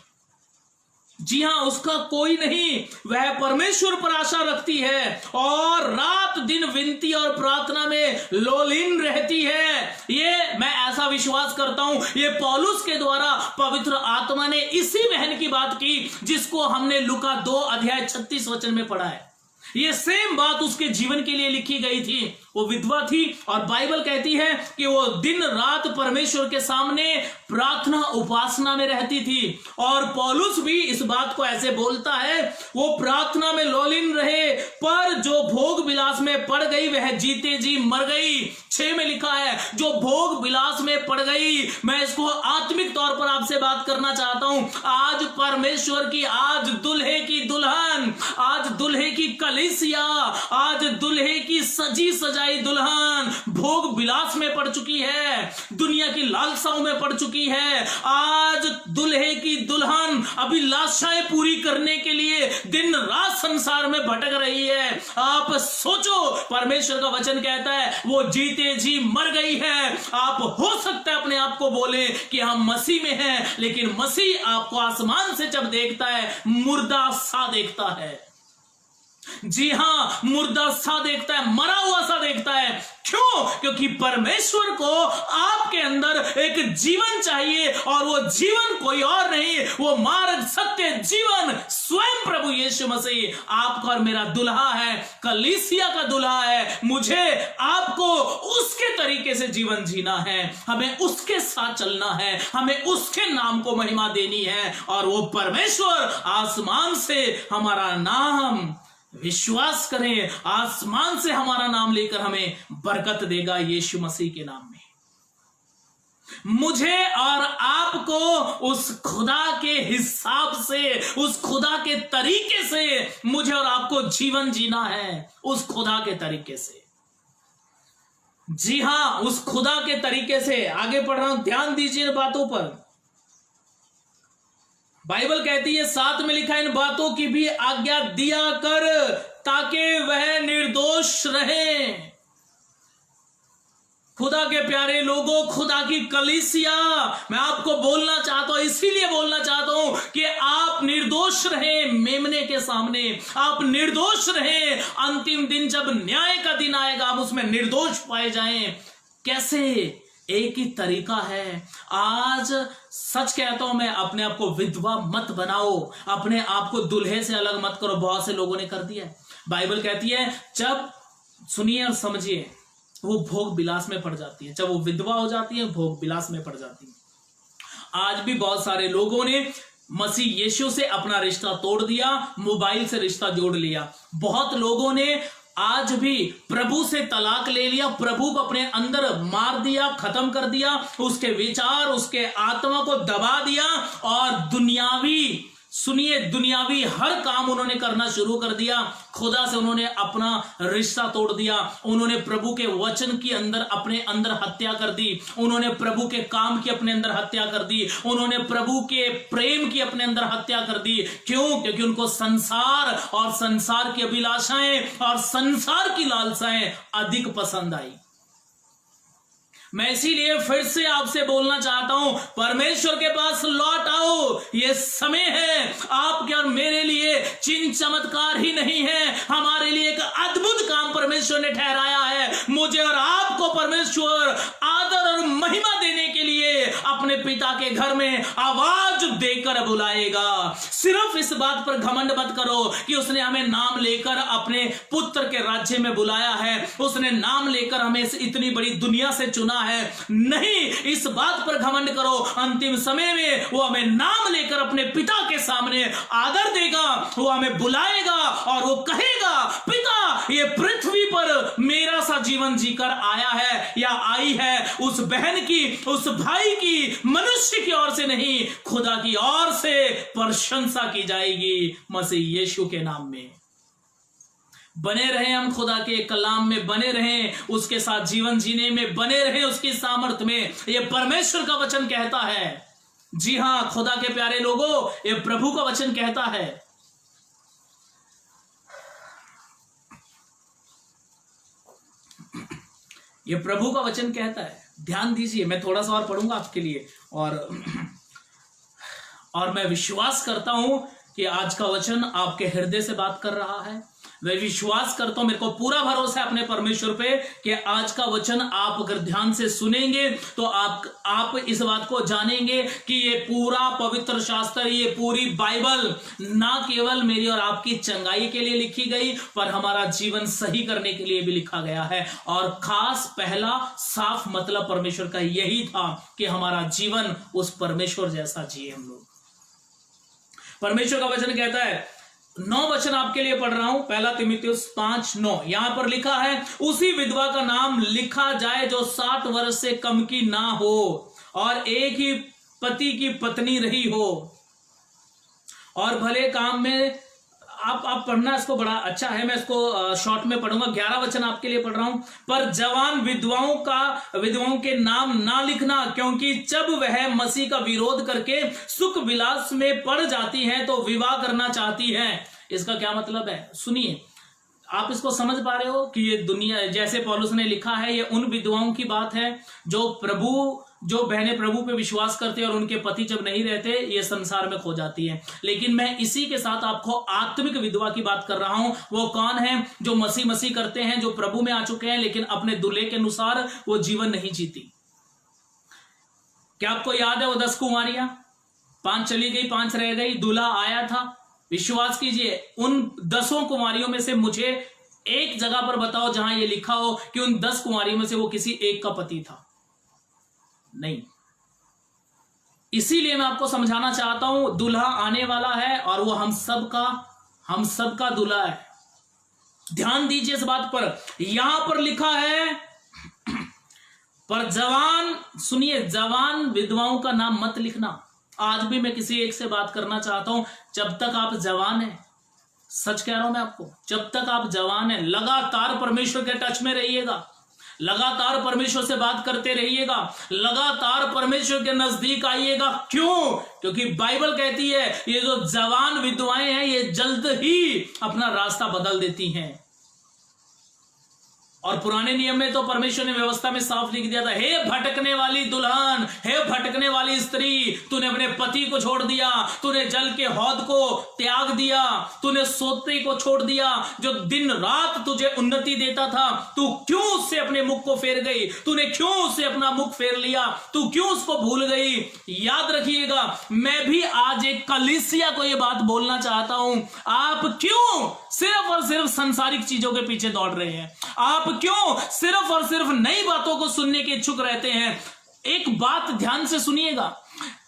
[SPEAKER 1] जी हां, उसका कोई नहीं, वह परमेश्वर पर आशा रखती है और रात दिन विनती और प्रार्थना में लोलीन रहती है। ये मैं ऐसा विश्वास करता हूं ये पौलुस के द्वारा पवित्र आत्मा ने इसी बहन की बात की जिसको हमने लूका 2 अध्याय 36 वचन में पढ़ा है। ये सेम बात उसके जीवन के लिए लिखी गई थी। वो विधवा थी और बाइबल कहती है कि वो दिन रात परमेश्वर के सामने प्रार्थना उपासना में रहती थी। और पौलुस भी इस बात को ऐसे बोलता है, वो प्रार्थना में लोलीन रहे, पर जो भोग विलास में पड़ गई वह जीते जी मर गई। 6 में लिखा है जो भोग विलास में पड़ गई। मैं इसको आत्मिक तौर पर आपसे बात करना चाहता हूं। आज परमेश्वर की, आज दुल्हे की दुल्हन, आज दुल्हे की कलीसिया, आज दुल्हे की सजी सजाई दुल्हन भोग विलास में पड़ चुकी है, दुनिया की लालसाओं में पड़ चुकी है। आज दुल्हे की दुल्हन अभिलाषाएं पूरी करने के लिए दिन रात संसार में भटक रही है। आप सोचो, परमेश्वर का वचन कहता है वो जीते जी मर गई है। आप हो सकता है अपने आप को बोले कि हम मसीह में हैं, लेकिन मसीह आपको आसमान से जब देखता है मुर्दा सा देखता है। जी हां, मुर्दा सा देखता है, मरा हुआ सा देखता है। क्यों? क्योंकि परमेश्वर को आपके अंदर एक जीवन चाहिए और वो जीवन कोई और नहीं, वो मार्ग सत्य जीवन स्वयं प्रभु यीशु मसीह आपका और मेरा दुल्हा है, कलीसिया का दुल्हा है। मुझे आपको उसके तरीके से जीवन जीना है, हमें उसके साथ चलना है, हमें उसके नाम को महिमा देनी है। और वो परमेश्वर आसमान से हमारा नाम, विश्वास करें, आसमान से हमारा नाम लेकर हमें बरकत देगा यीशु मसीह के नाम में। मुझे और आपको उस खुदा के हिसाब से, उस खुदा के तरीके से मुझे और आपको जीवन जीना है, उस खुदा के तरीके से। जी हां, उस खुदा के तरीके से। आगे पढ़ रहा हूं, ध्यान दीजिए इन बातों पर। बाइबल कहती है 7 में लिखा, इन बातों की भी आज्ञा दिया कर ताकि वह निर्दोष रहे। खुदा के प्यारे लोगों, खुदा की कलीसिया, मैं आपको बोलना चाहता हूं, इसीलिए बोलना चाहता हूं कि आप निर्दोष रहें मेमने के सामने, आप निर्दोष रहें। अंतिम दिन जब न्याय का दिन आएगा आप उसमें निर्दोष पाए जाएं। कैसे? एक ही तरीका है। आज सच कहता हूं मैं, अपने आप को विधवा मत बनाओ, अपने आप को दूल्हे से अलग मत करो। बहुत से लोगों ने कर दिया है। बाइबल कहती है जब, सुनिए और समझिए, वो भोग विलास में पड़ जाती है। जब वो विधवा हो जाती है, भोग विलास में पड़ जाती है। आज भी बहुत सारे लोगों ने मसीह यीशु से अपना रिश्ता तोड़ दिया, मोबाइल से रिश्ता जोड़ लिया। बहुत लोगों ने आज भी प्रभु से तलाक ले लिया, प्रभु को अपने अंदर मार दिया, खत्म कर दिया, उसके विचार, उसके आत्मा को दबा दिया और दुनियावी, सुनिए, दुनियावी हर काम उन्होंने करना शुरू कर दिया। खुदा से उन्होंने अपना रिश्ता तोड़ दिया। उन्होंने प्रभु के वचन की अंदर अपने अंदर हत्या कर दी। उन्होंने प्रभु के काम की अपने अंदर हत्या कर दी। उन्होंने प्रभु के प्रेम की अपने अंदर हत्या कर दी। क्यों? क्योंकि उनको संसार और संसार की अभिलाषाएं और संसार की लालसाएं अधिक पसंद आई। मैं इसीलिए फिर से आपसे बोलना चाहता हूं, परमेश्वर के पास लौट आओ। ये समय है आपके और मेरे लिए चिन्ह चमत्कार ही नहीं है, हमारे लिए एक अद्भुत काम परमेश्वर ने ठहराया है। मुझे और आपको परमेश्वर आदर और महिमा देने के लिए अपने पिता के घर में आवाज देकर बुलाएगा। सिर्फ इस बात पर घमंड मत करो कि उसने हमें नाम लेकर अपने पुत्र के राज्य में बुलाया है, उसने नाम लेकर हमें इतनी बड़ी दुनिया से चुना है। नहीं, इस बात पर घमंड करो, अंतिम समय में वो हमें नाम लेकर अपने पिता के सामने आदर देगा, वो हमें बुलाएगा और वो कहेगा, पिता, ये पृथ्वी पर मेरा सा जीवन जीकर आया है या आई है, उस बहन की, उस भाई की, मनुष्य की ओर से नहीं, खुदा की ओर से प्रशंसा की जाएगी मसीह यीशु के नाम में। बने रहें हम खुदा के कलाम में, बने रहें उसके साथ जीवन जीने में, बने रहें उसकी सामर्थ में। यह परमेश्वर का वचन कहता है। जी हां खुदा के प्यारे लोगों, यह प्रभु का वचन कहता है। यह प्रभु का वचन कहता है। ध्यान दीजिए, मैं थोड़ा सा और पढ़ूंगा आपके लिए और मैं विश्वास करता हूं कि आज का वचन आपके हृदय से बात कर रहा है। मैं विश्वास करता हूं, मेरे को पूरा भरोसा है अपने परमेश्वर पे कि आज का वचन आप अगर ध्यान से सुनेंगे तो आप इस बात को जानेंगे कि ये पूरा पवित्र शास्त्र, ये पूरी बाइबल ना केवल मेरी और आपकी चंगाई के लिए लिखी गई, पर हमारा जीवन सही करने के लिए भी लिखा गया है। और खास पहला साफ मतलब परमेश्वर का यही था कि हमारा जीवन उस परमेश्वर जैसा जिए हम लोग। परमेश्वर का वचन कहता है, 9 वचन आपके लिए पढ़ रहा हूं। पहला तीमुथियुस 5:9 यहां पर लिखा है, उसी विधवा का नाम लिखा जाए जो 60 वर्ष से कम की ना हो और एक ही पति की पत्नी रही हो और भले काम में। आप पढ़ना, इसको बड़ा अच्छा है, मैं इसको शॉर्ट में पढ़ूंगा। 11 वचन आपके लिए पढ़ रहा हूं। पर जवान विधवाओं के नाम ना लिखना, क्योंकि जब वह मसीह का विरोध करके सुख विलास में पड़ जाती हैं तो विवाह करना चाहती हैं। इसका क्या मतलब है? सुनिए, आप इसको समझ पा रहे हो कि ये दुनिया, जैसे पौलुस ने लिखा है, ये उन विधवाओं की बात है जो बहनें प्रभु पे विश्वास करते हैं और उनके पति जब नहीं रहते, ये संसार में खो जाती हैं। लेकिन मैं इसी के साथ आपको आत्मिक विधवा की बात कर रहा हूं। वो कौन है? जो मसीह करते हैं, जो प्रभु में आ चुके हैं, लेकिन अपने दूल्हे के अनुसार वो जीवन नहीं जीती। क्या आपको याद है वो 10 कुंवारियां? 5 चली गई, 5 रह गई, दूल्हा आया था। विश्वास कीजिए, उन 10 कुंवारियों में से मुझे एक जगह पर बताओ जहां ये लिखा हो कि उन 10 कुंवारियों में से वो किसी एक का पति था। नहीं। इसीलिए मैं आपको समझाना चाहता हूं, दूल्हा आने वाला है और वो हम सबका दूल्हा है। ध्यान दीजिए इस बात पर। यहां पर लिखा है, पर जवान, सुनिए, जवान विधवाओं का नाम मत लिखना। आज भी मैं किसी एक से बात करना चाहता हूं, जब तक आप जवान हैं, सच कह रहा हूं मैं आपको, जब तक आप जवान हैं, लगातार परमेश्वर के टच में रहिएगा, लगातार परमेश्वर से बात करते रहिएगा, लगातार परमेश्वर के नजदीक आइएगा। क्यों? क्योंकि बाइबल कहती है ये जो जवान विधवाएं हैं, ये जल्द ही अपना रास्ता बदल देती हैं। और पुराने नियम में तो परमेश्वर ने व्यवस्था में साफ लिख दिया था, हे भटकने वाली दुल्हन, हे भटकने वाली स्त्री, तूने अपने पति को छोड़ दिया, तूने जल के हौद को त्याग दिया, तूने सोते को छोड़ दिया जो दिन रात तुझे उन्नति देता था, तू क्यों उससे अपने मुख को फेर गई, तूने क्यों उससे अपना मुख फेर लिया, तू क्यों उसको भूल गई। याद रखिएगा, मैं भी आज एक कलीसिया को यह बात बोलना चाहता हूं, आप क्यों सिर्फ और सिर्फ सांसारिक चीजों के पीछे दौड़ रहे हैं, आप क्यों सिर्फ और सिर्फ नई बातों को सुनने के इच्छुक रहते हैं। एक बात ध्यान से सुनिएगा,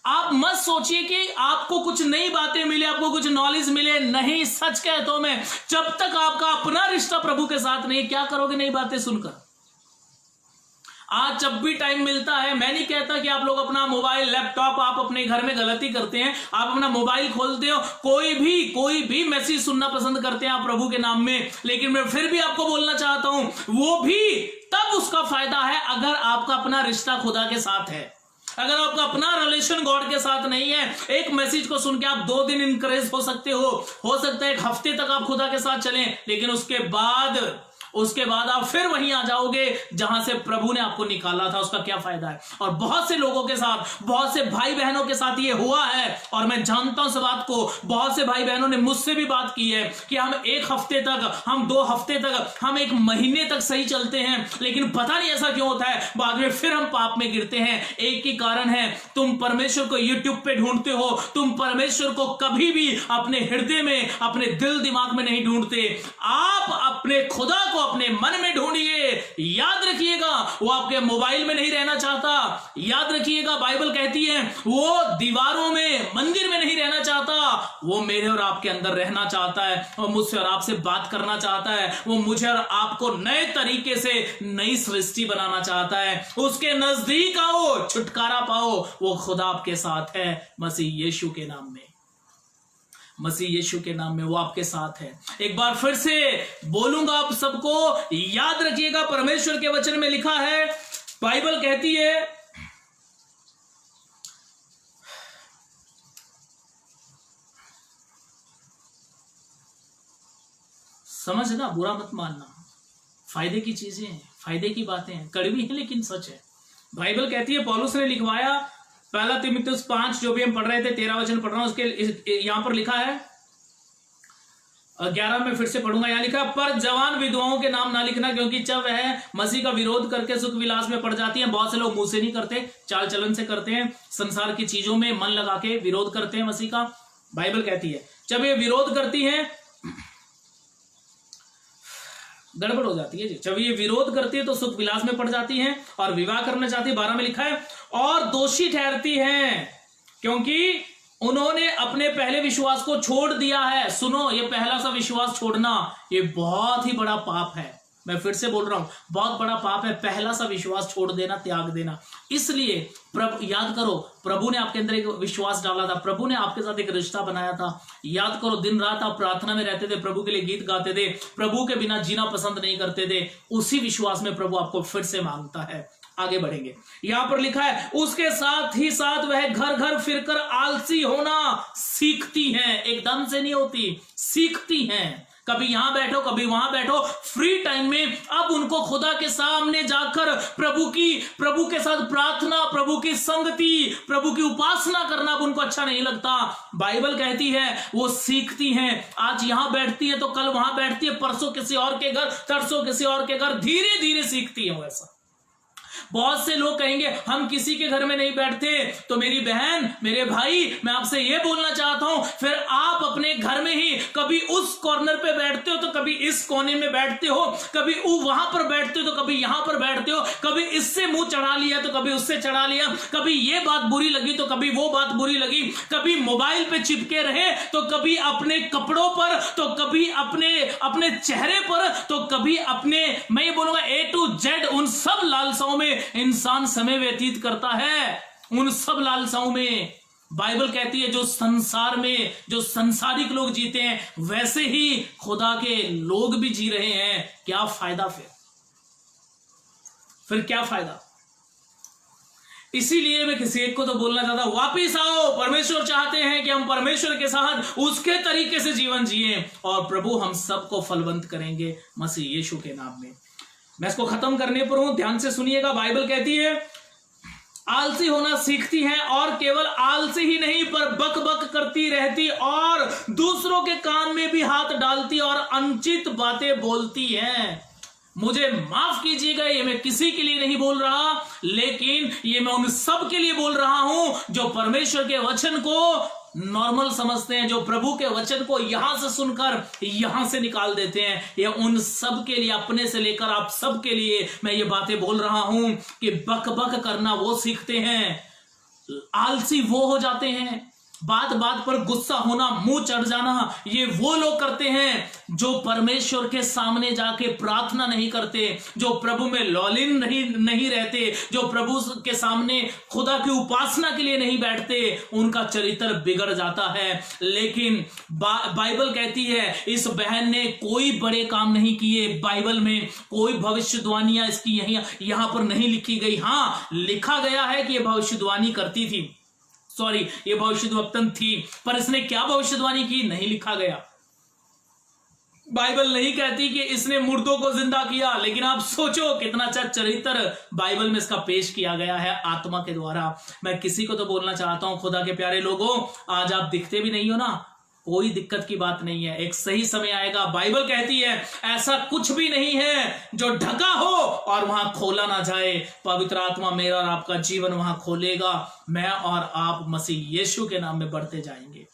[SPEAKER 1] आप मत सोचिए कि आपको कुछ नई बातें मिले, आपको कुछ नॉलेज मिले, नहीं, सच कहता हूं मैं, जब तक आपका अपना रिश्ता प्रभु के साथ नहीं, क्या करोगे नई बातें सुनकर। आज जब भी टाइम मिलता है, मैं नहीं कहता कि आप लोग अपना मोबाइल लैपटॉप, आप अपने घर में गलती करते हैं, आप अपना मोबाइल खोलते हो, कोई भी मैसेज सुनना पसंद करते हैं आप प्रभु के नाम में, लेकिन मैं फिर भी आपको बोलना चाहता हूं, वो भी तब उसका फायदा है अगर आपका अपना रिश्ता खुदा के साथ है। अगर आपका अपना रिलेशन गॉड के साथ नहीं है, एक मैसेज को सुन के आप 2 दिन इनकरेज हो सकते हो सकता है 1 हफ्ते तक आप खुदा के साथ चलें, लेकिन उसके बाद आप फिर वहीं आ जाओगे जहां से प्रभु ने आपको निकाला था। उसका क्या फायदा है। और बहुत से लोगों के साथ, बहुत से भाई बहनों के साथ ये हुआ है, और मैं जानता हूं इस बात को, बहुत से भाई बहनों ने मुझसे भी बात की है कि हम 1 हफ्ते तक, हम 2 हफ्ते तक, हम 1 महीने तक सही चलते हैं, लेकिन पता नहीं ऐसा क्यों होता है, बाद में फिर हम पाप में गिरते हैं। एक ही कारण है, तुम परमेश्वर को यूट्यूब पे ढूंढते हो, तुम परमेश्वर को कभी भी अपने हृदय में, अपने दिल दिमाग में नहीं ढूंढते। आप अपने खुदा को अपने मन में ढूंढिए। याद रखिएगा, वो आपके मोबाइल में नहीं रहना चाहता। याद रखिएगा, बाइबल कहती है वो दीवारों में, मंदिर में नहीं रहना चाहता, वो मेरे और आपके अंदर रहना चाहता है, वो मुझसे और आपसे बात करना चाहता है, वो मुझे और आपको नए तरीके से नई सृष्टि बनाना चाहता है। उसके नजदीक आओ, छुटकारा पाओ, वो खुदा आपके साथ है मसीह यीशु के नाम में। मसीह यीशु के नाम में वो आपके साथ है। एक बार फिर से बोलूंगा आप सबको, याद रखिएगा, परमेश्वर के वचन में लिखा है, बाइबल कहती है, समझना, बुरा मत मानना, फायदे की चीजें हैं, फायदे की बातें हैं, कड़वी है लेकिन सच है। बाइबल कहती है, पौलुस ने लिखवाया, 1 तीमुथियुस 5 जो भी हम पढ़ रहे थे, 13 वचन पढ़ रहा हूं, उसके यहां पर लिखा है, 11 में फिर से पढ़ूंगा। यहां लिखा, पर जवान विधवाओं के नाम ना लिखना, क्योंकि जब वह मसीह का विरोध करके सुख विलास में पड़ जाती हैं। बहुत से लोग मुंह से नहीं करते, चाल चलन से करते हैं, संसार की चीजों में मन लगा के विरोध करते हैं मसीह का। बाइबल कहती है जब ये विरोध करती हैं, गड़बड़ हो जाती है जी, जब ये विरोध करती है तो सुख विलास में पड़ जाती हैं और विवाह करना चाहती है। 12 में लिखा है, और दोषी ठहरती हैं क्योंकि उन्होंने अपने पहले विश्वास को छोड़ दिया है। सुनो, ये पहला सा विश्वास छोड़ना, ये बहुत ही बड़ा पाप है। मैं फिर से बोल रहा हूं, बहुत बड़ा पाप है पहला सा विश्वास छोड़ देना, त्याग देना। इसलिए याद करो, प्रभु ने आपके अंदर एक विश्वास डाला था, प्रभु ने आपके साथ एक रिश्ता बनाया था। याद करो, दिन रात आप प्रार्थना में रहते थे, प्रभु के लिए गीत गाते थे, प्रभु के बिना जीना पसंद नहीं करते थे। उसी विश्वास में प्रभु आपको फिर से मांगता है। आगे बढ़ेंगे, यहां पर लिखा है, उसके साथ ही साथ वह घर घर फिरकर आलसी होना सीखती हैं। एकदम से नहीं होती, सीखती हैं। कभी यहां बैठो, कभी वहां बैठो, फ्री टाइम में अब उनको खुदा के सामने जाकर प्रभु के साथ प्रार्थना, प्रभु की संगति, प्रभु की उपासना करना अब उनको अच्छा नहीं लगता। बाइबल कहती है वो सीखती हैं। आज यहां बैठती है तो कल वहां बैठती है, परसों किसी और के घर, तरसों किसी और के घर, धीरे धीरे सीखती है। वैसा बहुत से लोग कहेंगे हम किसी के घर में नहीं बैठते। तो मेरी बहन, मेरे भाई, मैं आपसे यह बोलना चाहता हूं, फिर आप अपने घर में ही कभी उस कॉर्नर पे बैठते हो तो कभी इस कोने में बैठते हो, कभी वहां पर बैठते हो तो कभी यहां पर बैठते हो, कभी इससे मुंह चढ़ा लिया तो कभी उससे चढ़ा लिया, कभी ये बात बुरी लगी तो कभी वो बात बुरी लगी, कभी मोबाइल पे चिपके रहे तो कभी अपने कपड़ों पर, तो कभी अपने चेहरे पर, तो कभी अपने, मैं ये बोलूंगा A to Z, उन सब लालसाओं में इंसान समय व्यतीत करता है। उन सब लालसाओं में बाइबल कहती है जो संसार में, जो संसारिक लोग जीते हैं, वैसे ही खुदा के लोग भी जी रहे हैं। क्या फायदा फिर क्या फायदा। इसीलिए मैं किसी एक को तो बोलना चाहता हूं, वापिस आओ। परमेश्वर चाहते हैं कि हम परमेश्वर के साथ उसके तरीके से जीवन जिए, और प्रभु हम सबको फलवंत करेंगे मसीह यीशु के नाम में। मैं इसको खत्म करने पर हूं, ध्यान से सुनिएगा। बाइबल कहती है आलसी होना सीखती हैं और केवल आलसी ही नहीं पर बक बक करती रहती और दूसरों के कान में भी हाथ डालती और अनुचित बातें बोलती हैं। मुझे माफ कीजिएगा, ये मैं किसी के लिए नहीं बोल रहा, लेकिन ये मैं उन सब के लिए बोल रहा हूं जो परमेश्वर के वचन को नॉर्मल समझते हैं, जो प्रभु के वचन को यहां से सुनकर यहां से निकाल देते हैं। ये उन सब के लिए, अपने से लेकर आप सब के लिए मैं ये बातें बोल रहा हूं कि बक बक करना वो सीखते हैं, आलसी वो हो जाते हैं, बात बात पर गुस्सा होना, मुंह चढ़ जाना, ये वो लोग करते हैं जो परमेश्वर के सामने जाके प्रार्थना नहीं करते, जो प्रभु में लॉलिन नहीं रहते, जो प्रभु के सामने खुदा की उपासना के लिए नहीं बैठते, उनका चरित्र बिगड़ जाता है। लेकिन बाइबल कहती है इस बहन ने कोई बड़े काम नहीं किए, बाइबल में कोई भविष्यवाणियां इसकी यहां पर नहीं लिखी गई। हां, लिखा गया है कि यह भविष्यवाणी करती थी, सॉरी ये भविष्यद्वक्तन थी, पर इसने क्या भविष्यवाणी की नहीं लिखा गया। बाइबल नहीं कहती कि इसने मुर्दों को जिंदा किया, लेकिन आप सोचो कितना अच्छा चरित्र बाइबल में इसका पेश किया गया है आत्मा के द्वारा। मैं किसी को तो बोलना चाहता हूं, खुदा के प्यारे लोगों, आज आप दिखते भी नहीं हो ना, कोई दिक्कत की बात नहीं है, एक सही समय आएगा। बाइबल कहती है ऐसा कुछ भी नहीं है जो ढका हो और वहां खोला ना जाए। पवित्र आत्मा मेरा और आपका जीवन वहां खोलेगा, मैं और आप मसीह यीशु के नाम में बढ़ते जाएंगे।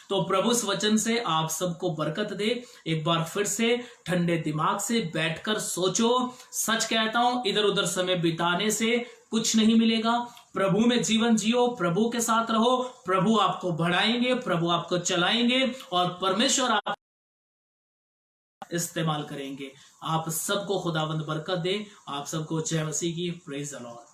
[SPEAKER 1] तो प्रभु इस वचन से आप सबको बरकत दे। एक बार फिर से ठंडे दिमाग से बैठकर सोचो। सच कहता हूं, इधर उधर समय बिताने से कुछ नहीं मिलेगा। प्रभु में जीवन जियो, प्रभु के साथ रहो, प्रभु आपको बढ़ाएंगे, प्रभु आपको चलाएंगे और परमेश्वर आप इस्तेमाल करेंगे। आप सबको खुदावंद बरकत दे। आप सबको जय मसीह की। Praise the Lord.